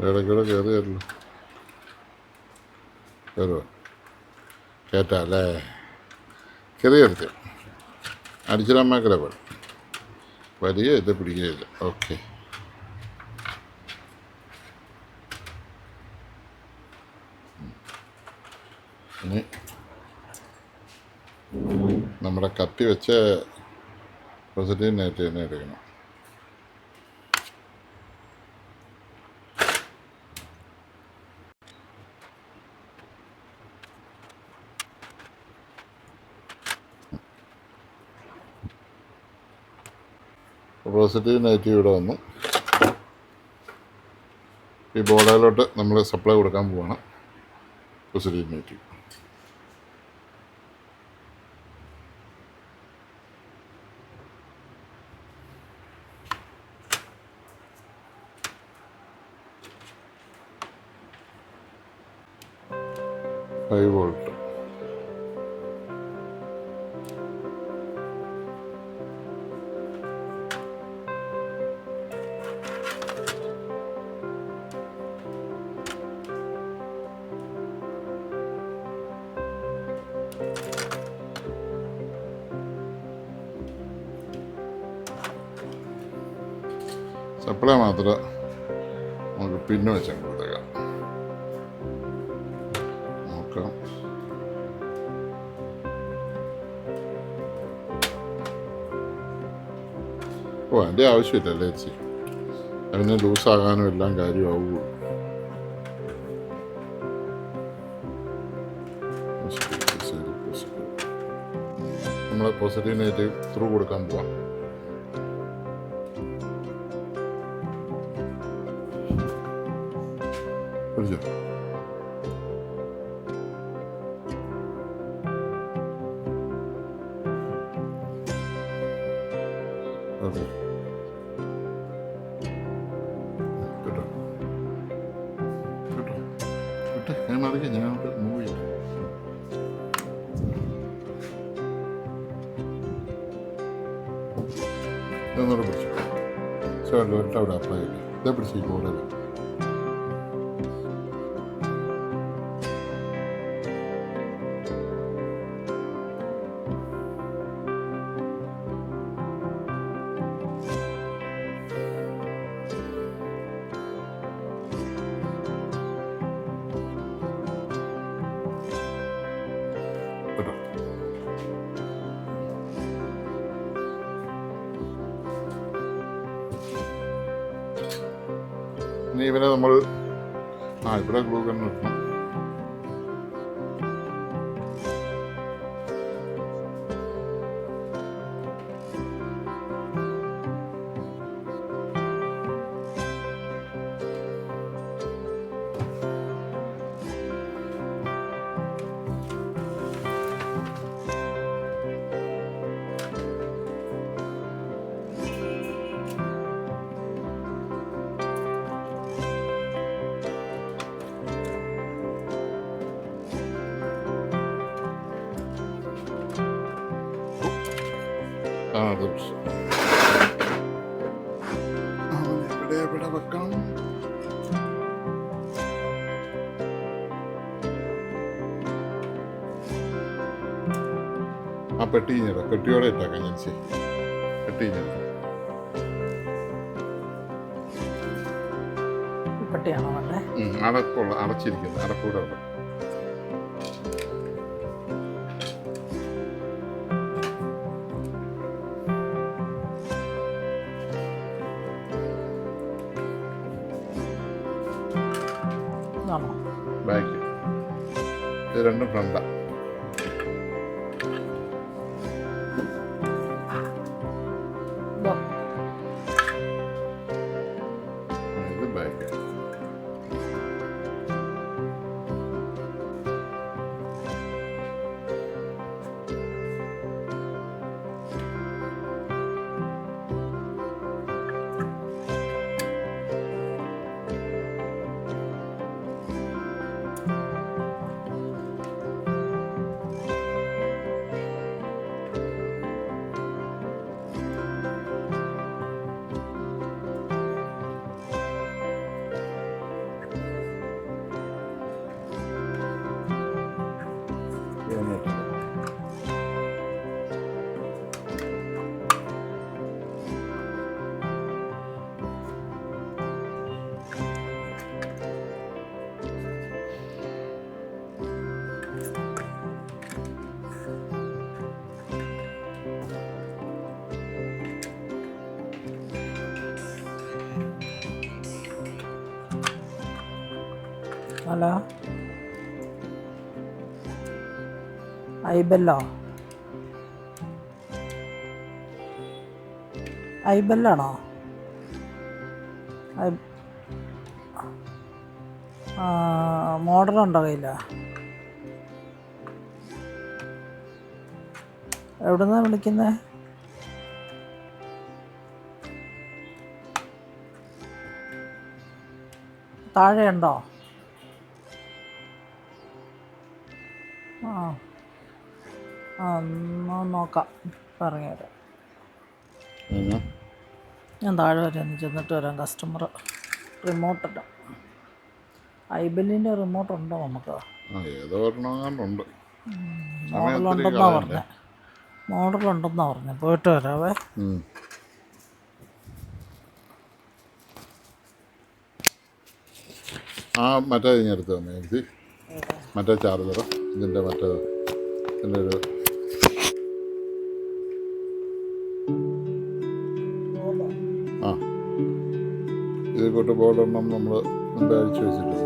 ഇടയ്ക്കൂടെ കയറിയല്ലോ, കയറുക കേട്ടാല്ലേ, കയറിയെടുത്ത് അടിച്ചിടമ്മേക്കല പോലെ വലിയ ഇത് പിടിക്കുകയില്ല. ഓക്കെ, ഇനി നമ്മുടെ കത്തി വെച്ച പോസിറ്റീവ് നെറ്റ് തന്നെ എടുക്കണം. പോസിറ്റീവ് നെഗറ്റീവ് ഇവിടെ വന്നു. ഈ ബോർഡിലോട്ട് നമ്മൾ സപ്ലൈ കൊടുക്കാൻ പോവാണ്. Positive negative five volt. Supply മാത്രം നമുക്ക് പിന്നെ വെച്ചാൽ കൊടുത്തേക്കാം. നോക്കാം. ഓ, അതിൻ്റെ ആവശ്യമില്ലല്ലേ ചേച്ചി, അതിന് ലൂസാകാനും എല്ലാം കാര്യമാവുള്ളൂ. നമ്മൾ പോസിറ്റീവ് നെഗറ്റീവ് ത്രൂ കൊടുക്കാൻ പോവാം. പിടിച്ചോ? ഓക്കെ, കേട്ടോ കേട്ടോ കേട്ടോ, ഞാൻ മറിയാം, ഞാൻ അങ്ങോട്ട് മൂവ് ചെയ്യാം. ഇതൊന്നുകൂടെ പിടിച്ചു. സാറിൽ ഒറ്റ അവിടെ അപ്ലൈ ചെയ്യില്ല. ഇതേ പിടിച്ച് ഈ ബോർഡിൽ ഇനി ഇവനെ നമ്മൾ ഇവിടെ ഗ്ലൂ ഗൺ ഇടണം. എവിടെ വെക്കണം? ആ പെട്ടി പെട്ടിയോടെ ഇട്ടാക്കാം ഞാൻ. പെട്ടി പെട്ടിയാണോ വേണ്ടേ? അടച്ചിരിക്കുന്നത്, അടക്കൂടെ ഉണ്ട്. ബാക്ക് ഇത് രണ്ടും ഫ്രണ്ടാ. ഇത് ബാക്ക്. ഹലോ, ഐബല്ലോ? ഐബല്ലാണോ? മോഡലുണ്ടോ കയ്യില? എവിടുന്നാ വിളിക്കുന്നേ? താഴെ ഉണ്ടോ? എന്നാ നോക്കാം, പറഞ്ഞുതരാം. ഞാൻ താഴെ വരെ ഒന്ന് ചെന്നിട്ട് വരാം. കസ്റ്റമർ റിമോട്ടില്ല. ഐബെല്ലിൻ്റെ റിമോട്ട് ഉണ്ടോ നമുക്ക്? മോഡലുണ്ടെന്നാ പറഞ്ഞേ. മോഡലുണ്ടെന്നാ പറഞ്ഞേ. പോയിട്ട് വരാവേ. മറ്റേ എടുത്ത് തന്നെ മറ്റേ ചാർജർ ഇതിൻ്റെ മറ്റേത് ഇതിൻ്റെ ഒരു ഇത് കൂട്ട് ബോർഡെണ്ണം നമ്മൾ മുമ്പേ അഴിച്ചു വെച്ചിട്ടുണ്ട്.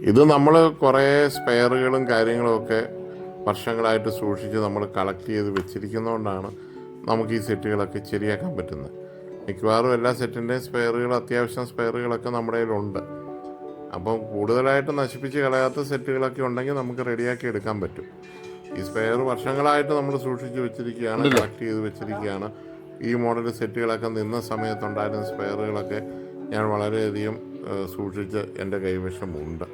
ഇത് നമ്മൾ കുറേ സ്പെയറുകളും കാര്യങ്ങളുമൊക്കെ വർഷങ്ങളായിട്ട് സൂക്ഷിച്ച് നമ്മൾ കളക്ട് ചെയ്ത് വെച്ചിരിക്കുന്നതുകൊണ്ടാണ് നമുക്ക് ഈ സെറ്റുകളൊക്കെ ശരിയാക്കാൻ പറ്റുന്നത്. മിക്കവാറും എല്ലാ സെറ്റിൻ്റെയും സ്പെയറുകൾ, അത്യാവശ്യം സ്പെയറുകളൊക്കെ നമ്മുടെ കയ്യിലുണ്ട്. അപ്പം കൂടുതലായിട്ട് നശിപ്പിച്ച് കളയാത്ത സെറ്റുകളൊക്കെ ഉണ്ടെങ്കിൽ നമുക്ക് റെഡിയാക്കി എടുക്കാൻ പറ്റും. ഈ സ്പെയർ വർഷങ്ങളായിട്ട് നമ്മൾ സൂക്ഷിച്ച് വെച്ചിരിക്കുകയാണ്, കളക്ട് ചെയ്ത് വെച്ചിരിക്കുകയാണ്. ഈ മോഡൽ സെറ്റുകളൊക്കെ നിന്ന സമയത്തുണ്ടായിരുന്ന സ്പെയറുകളൊക്കെ ഞാൻ വളരെയധികം സൂക്ഷിച്ച് എൻ്റെ കൈവശമുണ്ട്.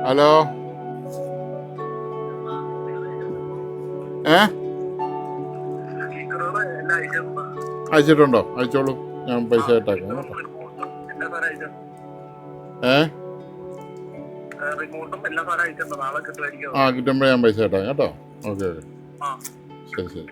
ഹലോ, സ്പീക്കറുകൾ എല്ലാം അയച്ചിട്ടുണ്ട്. അയച്ചിട്ടുണ്ടോ? അയച്ചോളൂ, ഞാൻ പൈസ ഇട്ടേക്കാം കേട്ടോ. എല്ലാ സാധനം അയച്ചു. റിമോട്ടും എല്ലാ സാധനം അയച്ചിട്ടുണ്ട്. നാളെ കിട്ടുമായിരിക്കും. ആ, കിട്ടുമ്പോൾ ഞാൻ പൈസ ഇട്ടേക്കാം കേട്ടോ. ഓക്കെ ഓക്കെ, ആ ശരി ശരി.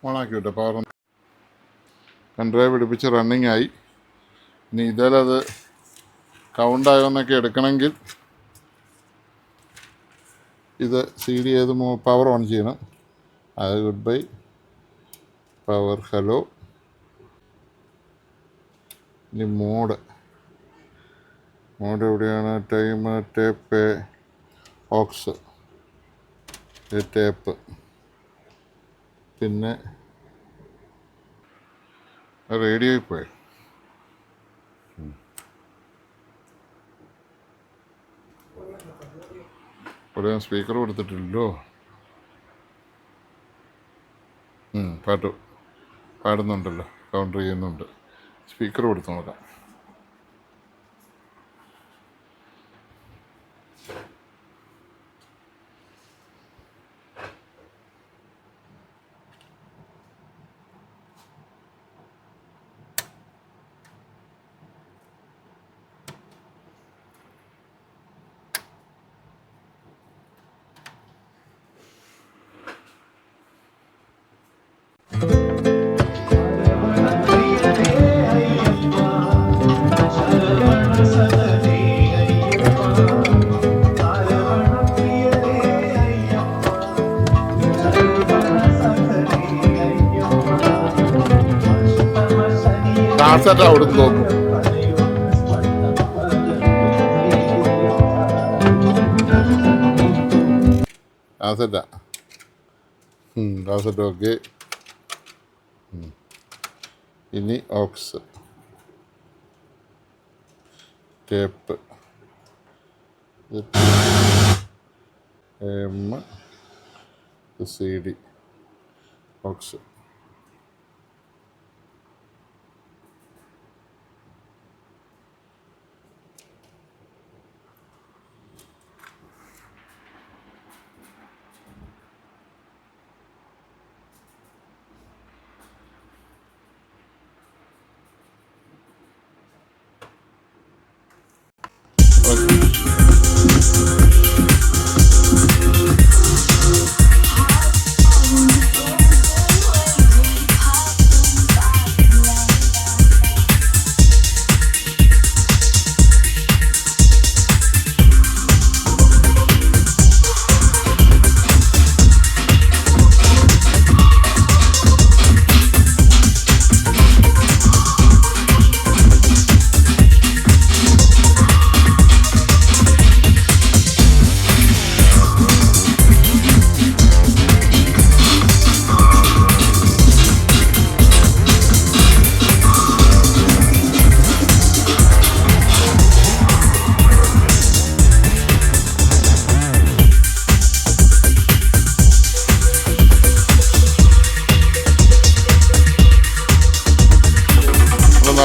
ഓണാക്കി വിട്ടോ, പവർ കൺട്രൈവ് പിടിപ്പിച്ച് റണ്ണിങ് ആയി. ഇനി ഇതിലത് കൗണ്ടായോന്നൊക്കെ എടുക്കണമെങ്കിൽ ഇത് CD ചെയ്ത് പവർ ഓൺ ചെയ്യണം. അത് ഗുഡ് ബൈ പവർ ഹലോ. ഇനി മോഡ് എവിടെയാണ്? ടൈം ടേപ്പ് ഓക്സ് ടേപ്പ്, പിന്നെ റേഡിയോയിൽ പോയി. ഇവിടെ സ്പീക്കർ കൊടുത്തിട്ടില്ലല്ലോ. പാട്ട് പാടുന്നുണ്ടല്ലോ, കൗണ്ടർ ചെയ്യുന്നുണ്ട്. സ്പീക്കർ കൊടുത്ത് നോക്കാം. കാസറ്റാ കൊടുത്തു തോന്നുന്നു. കാസറ്റാ, കാസറ്റ് ഓക്കെ. ഇനി ഓക്സ് ടേപ്പ് CD ഓക്സ്.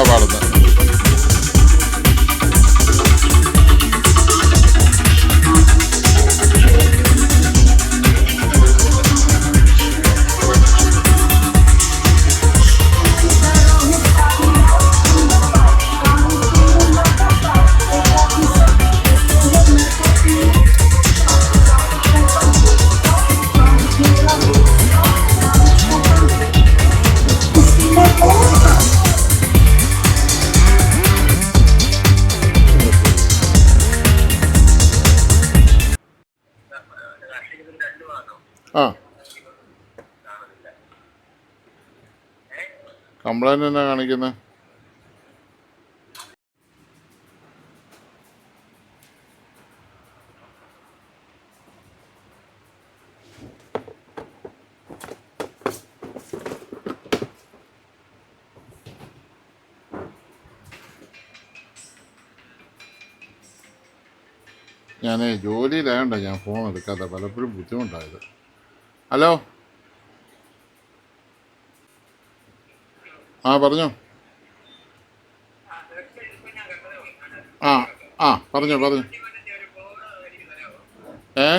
പാടുന്നത് ആ കംപ്ലൈൻറ്റ് എന്നാ കാണിക്കുന്നത്? ഞാൻ ജോലിയിലായോണ്ടോ ഞാൻ ഫോൺ എടുക്കാത്ത, പലപ്പോഴും ബുദ്ധിമുട്ടായത്. ഹലോ, ആ പറഞ്ഞോ. ആ ആ പറഞ്ഞോ പറഞ്ഞോ. ഏ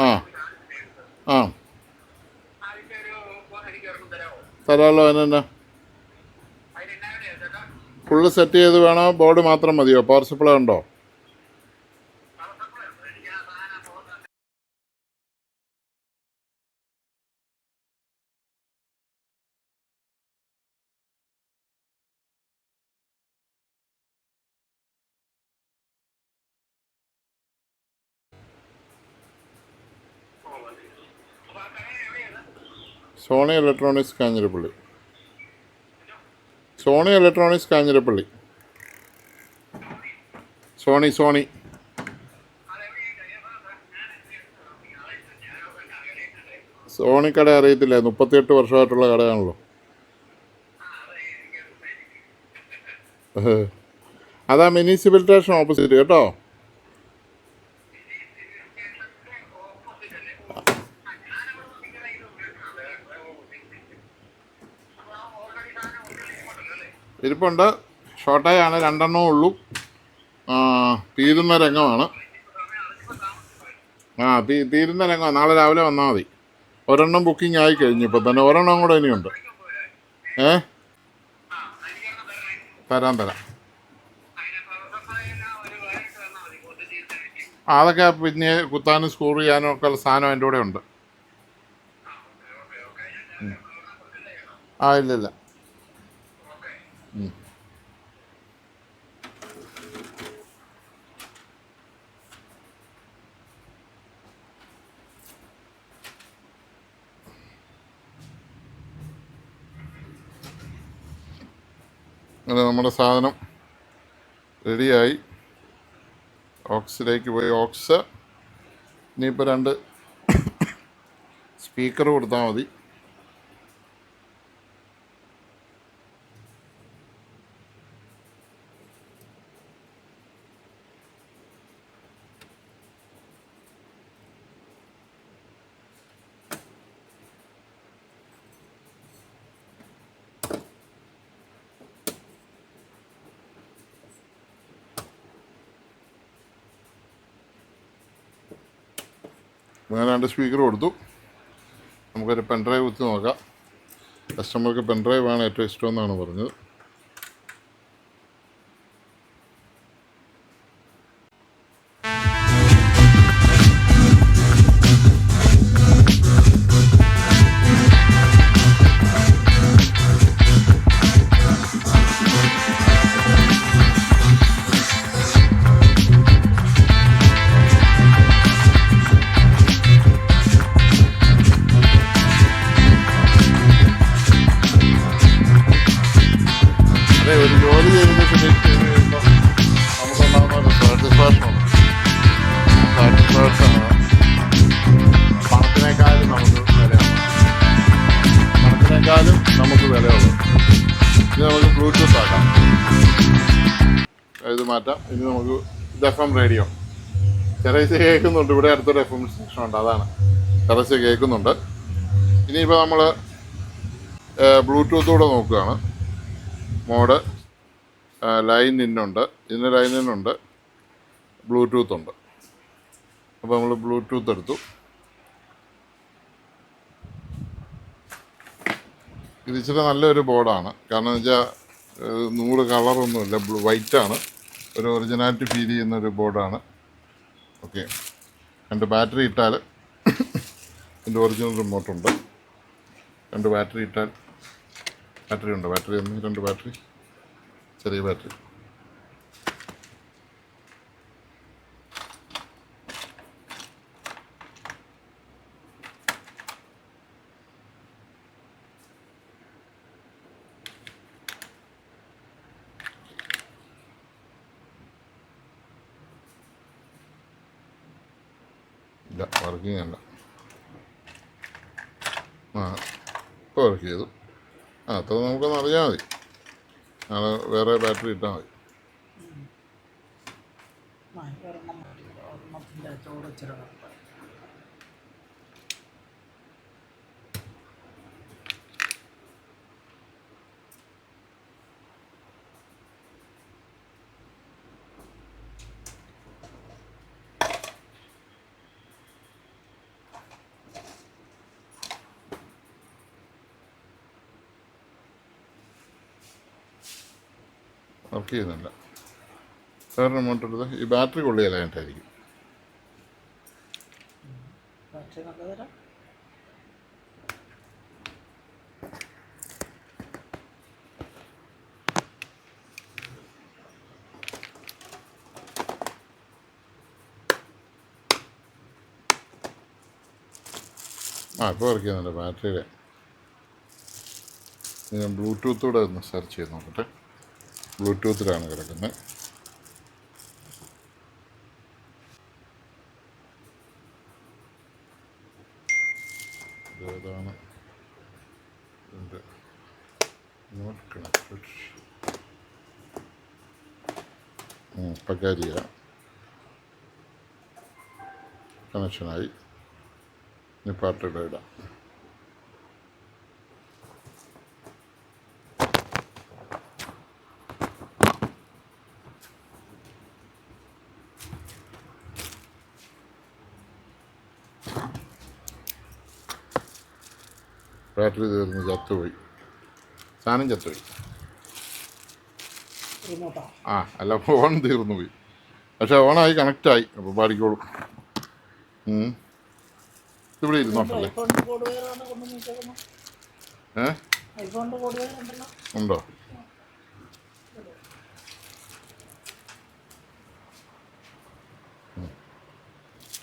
ആ ആ തരാമല്ലോ. അതിനെന്നാ ഫുള്ള് സെറ്റ് ചെയ്ത് വേണോ, ബോർഡ് മാത്രം മതിയോ? പവർ സപ്ലൈ ഉണ്ടോ? Sony electronics Kanjirappally. Sony electronics Kanjirappally. Sony കട അറിയത്തില്ല, 38 വർഷമായിട്ടുള്ള കടയാണല്ലോ. അതാ മുനിസിപ്പൽ സ്റ്റേഷൻ ഓപ്പോസിറ്റ് കേട്ടോ. ഇരിപ്പുണ്ട്, ഷോർട്ടേജാണ്, 2 ഉള്ളൂ. തീരുന്ന രംഗമാണ്. തീരുന്ന രംഗമാണ്. നാളെ രാവിലെ വന്നാൽ മതി. ഒരെണ്ണം ബുക്കിംഗ് ആയി കഴിഞ്ഞു, ഇപ്പം തന്നെ ഒരെണ്ണം കൂടെ ഇനിയുണ്ട്. തരാം. അതൊക്കെ പിന്നെ കുത്താനും സ്ക്രൂ ചെയ്യാനും ഒക്കെ ഉള്ള സാധനം എൻ്റെ കൂടെ ഉണ്ട്. ഇല്ലില്ല. അങ്ങനെ നമ്മുടെ സാധനം റെഡിയായി. ഓക്സിലേക്ക് പോയി ഓക്സ്. ഇനിയിപ്പോൾ 2 സ്പീക്കർ കൊടുത്താൽ മതി. ഞാൻ 2 സ്പീക്കർ കൊടുത്തു. നമുക്കൊരു പെൻഡ്രൈവ് കുത്തി നോക്കാം. കസ്റ്റമർക്ക് പെൻഡ്രൈവ് ആണ് ഏറ്റവും ഇഷ്ടമെന്നാണ് പറഞ്ഞത്. ഒരു ജോലി ചെയ്ത് ഫിനിഷ് ചെയ്ത് കഴിയുമ്പോൾ നമുക്കുണ്ടാകുന്ന ഒരു സാറ്റിസ്ഫാക്ഷനാണ്. പണത്തിനേക്കാളും നമുക്ക് വിലയുള്ളത്. ഇനി നമുക്ക് ബ്ലൂടൂത്ത് ആക്കാം. ഇത് മാറ്റാം. ഇനി നമുക്ക് ഇത് FM റേഡിയോ ചെറിയ കേൾക്കുന്നുണ്ട്. ഇവിടെ അടുത്തൊരു FM സ്റ്റേഷൻ ഉണ്ട്, അതാണ് ചെറിയ കേൾക്കുന്നുണ്ട്. ഇനിയിപ്പോൾ നമ്മൾ ബ്ലൂടൂത്തൂടെ നോക്കുകയാണ്. മോഡ് ലൈൻ ഇന്നുണ്ട്, ഇതിന് ലൈൻ ഇന്നുണ്ട്, ബ്ലൂടൂത്ത് ഉണ്ട്. അപ്പോൾ നമ്മൾ ബ്ലൂടൂത്ത് എടുത്തു. ഇത് ഇച്ചിരി നല്ലൊരു ബോർഡാണ്. കാരണം എന്ന് വെച്ചാൽ 100 കളറൊന്നുമില്ല, വൈറ്റാണ്. ഒരു ഒറിജിനാലിറ്റി ഫീൽ ചെയ്യുന്നൊരു ബോർഡാണ്. ഓക്കെ, 2 ബാറ്ററി ഇട്ടാൽ ഇതിൻ്റെ ഒറിജിനൽ റിമോട്ടുണ്ട്. 2 ബാറ്ററി ഇട്ടാൽ ബാറ്ററി ഉണ്ട്. ബാറ്ററി 2 ബാറ്ററി, ചെറിയ ബാറ്ററി. ഇല്ല, വർക്കിംഗ് അല്ല. ആ, ഇപ്പോൾ വർക്ക് ചെയ്തു. അത്ര നമുക്കൊന്ന് അറിഞ്ഞാൽ മതി. നാളെ വേറെ ബാറ്ററി ഇട്ടാൽ മതി. ഒരെണ്ണത്തിൻ്റെ ചോറ് ഇച്ചിരി വറുത്ത്. വർക്ക് ചെയ്യുന്നില്ല. വേറെ റിമോട്ട് എടുത്ത് ഈ ബാറ്ററി കൊള്ളിയാലായിട്ടായിരിക്കും. പക്ഷേ നമുക്ക് തരാം. ഇപ്പോൾ വർക്ക് ചെയ്യുന്നുണ്ട് ബാറ്ററിയുടെ. ഞാൻ ബ്ലൂടൂത്തൂടെ ഒന്ന് സെർച്ച് ചെയ്ത് നോക്കട്ടെ. ബ്ലൂടൂത്തിലാണ് കിടക്കുന്നത്. ഏതാണ് ഇതിൻ്റെ നോട്ട് കണക്റ്റഡ്? പക്കാരിയ കണക്ഷനായി. ഇനി പാർട്ടിയുടെ ഇടാം. ബാറ്ററി തീർന്ന് ചത്തുപോയി. സാധനം ചത്തുപോയി. റിമോട്ടാ അല്ല, ഫോൺ തീർന്നു പോയി. പക്ഷെ ഓണായി, കണക്റ്റായി. അപ്പോൾ പാടിക്കോളും. ഇവിടെ ഇരുന്നോട്ടല്ലേ? ഐഫോണിൻ്റെ കോഡ് വയറാണ് കൊണ്ടുവന്ന് വെച്ചേക്കുന്നത്. ഐഫോണിൻ്റെ കോഡ് വയർ ഉണ്ടല്ലോ. ഉണ്ടോ?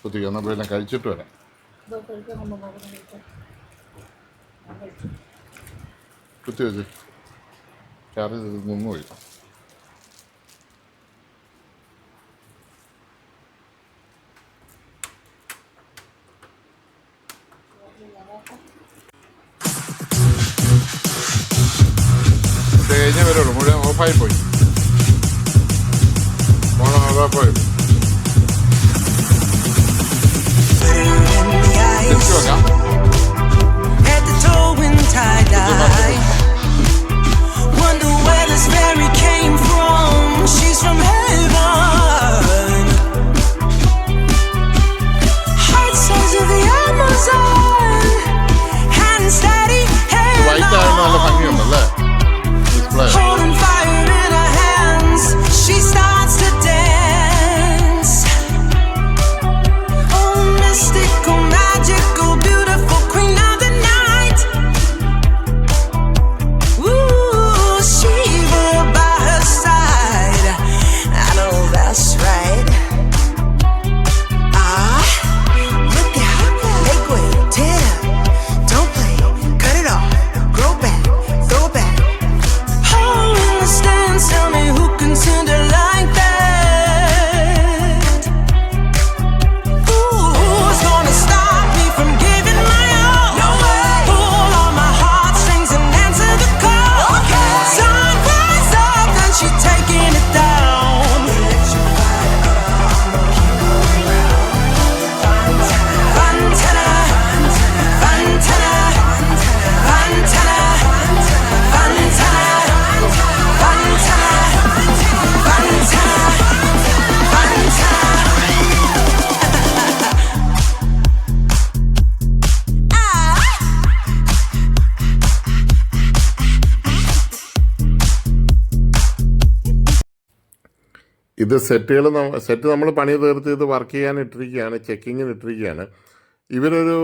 കുത്തിക്ക് എന്നാൽ എല്ലാം കഴിച്ചിട്ട് വരാം. ഇത് കഴിക്കാൻ കൊണ്ടുവന്നോക്കണം. കുത്തി വെച്ച് ചാർജ് നിന്ന് പോയി. കഴിഞ്ഞേ വരുള്ളൂ. മുഴുവൻ ഓഫായി പോയി. ഫോൺ ഓഫായി. തിരിച്ചു വെക്കാം. Wonder where this Mary came from. She's from heaven. Heart size of the Amazon. Hand steady, hand white ആയിരുന്നു, നല്ല ഭംഗിയുണ്ടല്ലേ display. holding fire in her hands. She starts to dance. Oh, mystical, magical, beautiful queen of the night. Ooh, Shiva by her side. I know that's right. Look at her. Make way, tear. Don't play, cut it off. Grow back, throw it back. Oh, in the stands, tell me who can send her like that? Who's gonna stop me from giving my all? No way. Pull on my heartstrings and answer the call. Okay. Sun rise up, then she taking it down. Fantana, Fantana, Fantana, Fantana, ഇത് set നമ്മൾ പണി തീർത്ത് ഇത് work ചെയ്യാൻ ഇട്ടിരിക്കുകയാണ്, ചെക്കിങ്ങിന് ഇട്ടിരിക്കുകയാണ്. ഇവരൊരു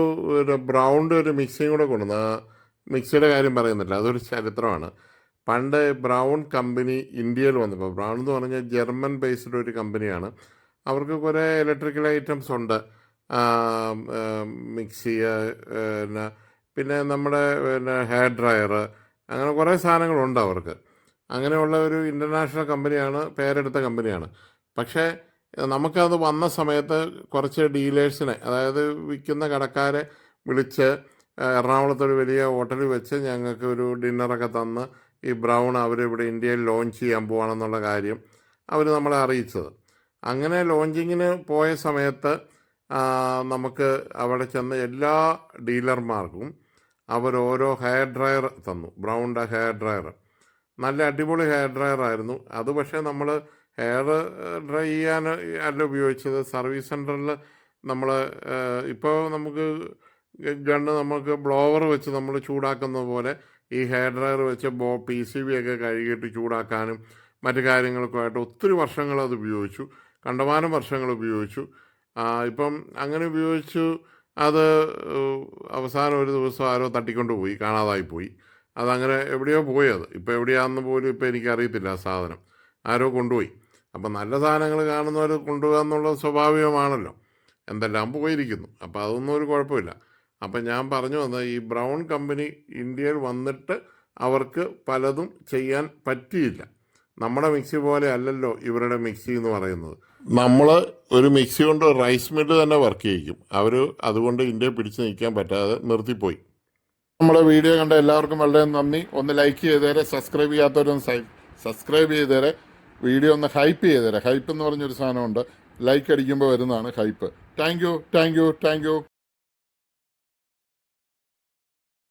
ബ്രൗണിൻ്റെ ഒരു മിക്സിയും കൂടെ കൊണ്ടുവന്നു. ആ മിക്സിയുടെ കാര്യം പറയുന്നില്ല, അതൊരു ചരിത്രമാണ്. പണ്ട് ബ്രൗൺ കമ്പനി ഇന്ത്യയിൽ വന്നപ്പോൾ, ബ്രൗൺ എന്ന് പറഞ്ഞാൽ ജർമ്മൻ ബേസ്ഡ് ഒരു കമ്പനിയാണ്. അവർക്ക് കുറേ ഇലക്ട്രിക്കൽ ഐറ്റംസ് ഉണ്ട്. മിക്സി, പിന്നെ നമ്മുടെ ഹെയർ ഡ്രയർ, അങ്ങനെ കുറേ സാധനങ്ങളുണ്ട് അവർക്ക്. അങ്ങനെയുള്ള ഒരു ഇൻ്റർനാഷണൽ കമ്പനിയാണ്, പേരെടുത്ത കമ്പനിയാണ്. പക്ഷേ നമുക്കത് വന്ന സമയത്ത് കുറച്ച് ഡീലേഴ്സിനെ, അതായത് വിൽക്കുന്ന കടക്കാരെ വിളിച്ച് എറണാകുളത്തൊരു വലിയ ഹോട്ടലിൽ വെച്ച് ഞങ്ങൾക്ക് ഒരു ഡിന്നറൊക്കെ തന്ന് ഈ ബ്രൗൺ അവരിവിടെ ഇന്ത്യയിൽ ലോഞ്ച് ചെയ്യാൻ പോവാണെന്നുള്ള കാര്യം അവർ നമ്മളെ അറിയിച്ചത്. അങ്ങനെ ലോഞ്ചിങ്ങിന് പോയ സമയത്ത് നമുക്ക് അവിടെ ചെന്ന് എല്ലാ ഡീലർമാർക്കും അവർ ഓരോ ഹെയർ ഡ്രയർ തന്നു. ബ്രൗണിൻ്റെ ഹെയർ ഡ്രയർ നല്ല അടിപൊളി ഹെയർ ഡ്രയർ ആയിരുന്നു. അത് പക്ഷേ നമ്മൾ ഹെയർ ഡ്രൈ ചെയ്യാൻ അല്ല ഉപയോഗിച്ചത്. സർവീസ് സെൻറ്ററിൽ നമ്മൾ ഇപ്പോൾ നമുക്ക് ഗണ്ണ് നമുക്ക് ബ്ലോവർ വെച്ച് നമ്മൾ ചൂടാക്കുന്ന പോലെ ഈ ഹെയർ ഡ്രയർ വെച്ച് PCB ഒക്കെ കഴുകിയിട്ട് ചൂടാക്കാനും മറ്റു കാര്യങ്ങൾക്കുമായിട്ട് ഒത്തിരി വർഷങ്ങൾ അത് ഉപയോഗിച്ചു, കണ്ടമാനം വർഷങ്ങൾ ഉപയോഗിച്ചു. ഇപ്പം അങ്ങനെ ഉപയോഗിച്ചു. അത് അവസാനം ഒരു ദിവസം ആരോ തട്ടിക്കൊണ്ട് പോയി, കാണാതായിപ്പോയി. അതങ്ങനെ എവിടെയോ പോയത്, ഇപ്പോൾ എവിടെയാണെന്ന് പോലും ഇപ്പോൾ എനിക്കറിയത്തില്ല. ആ സാധനം ആരോ കൊണ്ടുപോയി. അപ്പം നല്ല സാധനങ്ങൾ കാണുന്നവർ കൊണ്ടുപോകുക എന്നുള്ളത് സ്വാഭാവികമാണല്ലോ. എന്തെല്ലാം പോയിരിക്കുന്നു. അപ്പോൾ അതൊന്നും ഒരു കുഴപ്പമില്ല. അപ്പം ഞാൻ പറഞ്ഞു വന്നത്, ഈ ബ്രൗൺ കമ്പനി ഇന്ത്യയിൽ വന്നിട്ട് അവർക്ക് പലതും ചെയ്യാൻ പറ്റിയില്ല. നമ്മുടെ മിക്സി പോലെ അല്ലല്ലോ ഇവരുടെ മിക്സി എന്ന് പറയുന്നത്. നമ്മൾ ഒരു മിക്സി കൊണ്ട് റൈസ് മില്ല് തന്നെ വർക്ക് ചെയ്യിക്കും. അവർ അതുകൊണ്ട് ഇന്ത്യയിൽ പിടിച്ചു നിൽക്കാൻ പറ്റാതെ നിർത്തിപ്പോയി. നമ്മുടെ വീഡിയോ കണ്ട എല്ലാവർക്കും വളരെ നന്ദി. ഒന്ന് ലൈക്ക് ചെയ്തേരെ, സബ്സ്ക്രൈബ് ചെയ്യാത്തവരൊന്ന് സബ്സ്ക്രൈബ് ചെയ്തേരെ, വീഡിയോ ഒന്ന് ഹൈപ്പ് ചെയ്തേരെ. ഹൈപ്പ് എന്ന് പറഞ്ഞൊരു സാധനമുണ്ട്, ലൈക്ക് അടിക്കുമ്പോൾ വരുന്നതാണ് ഹൈപ്പ്. Thank you.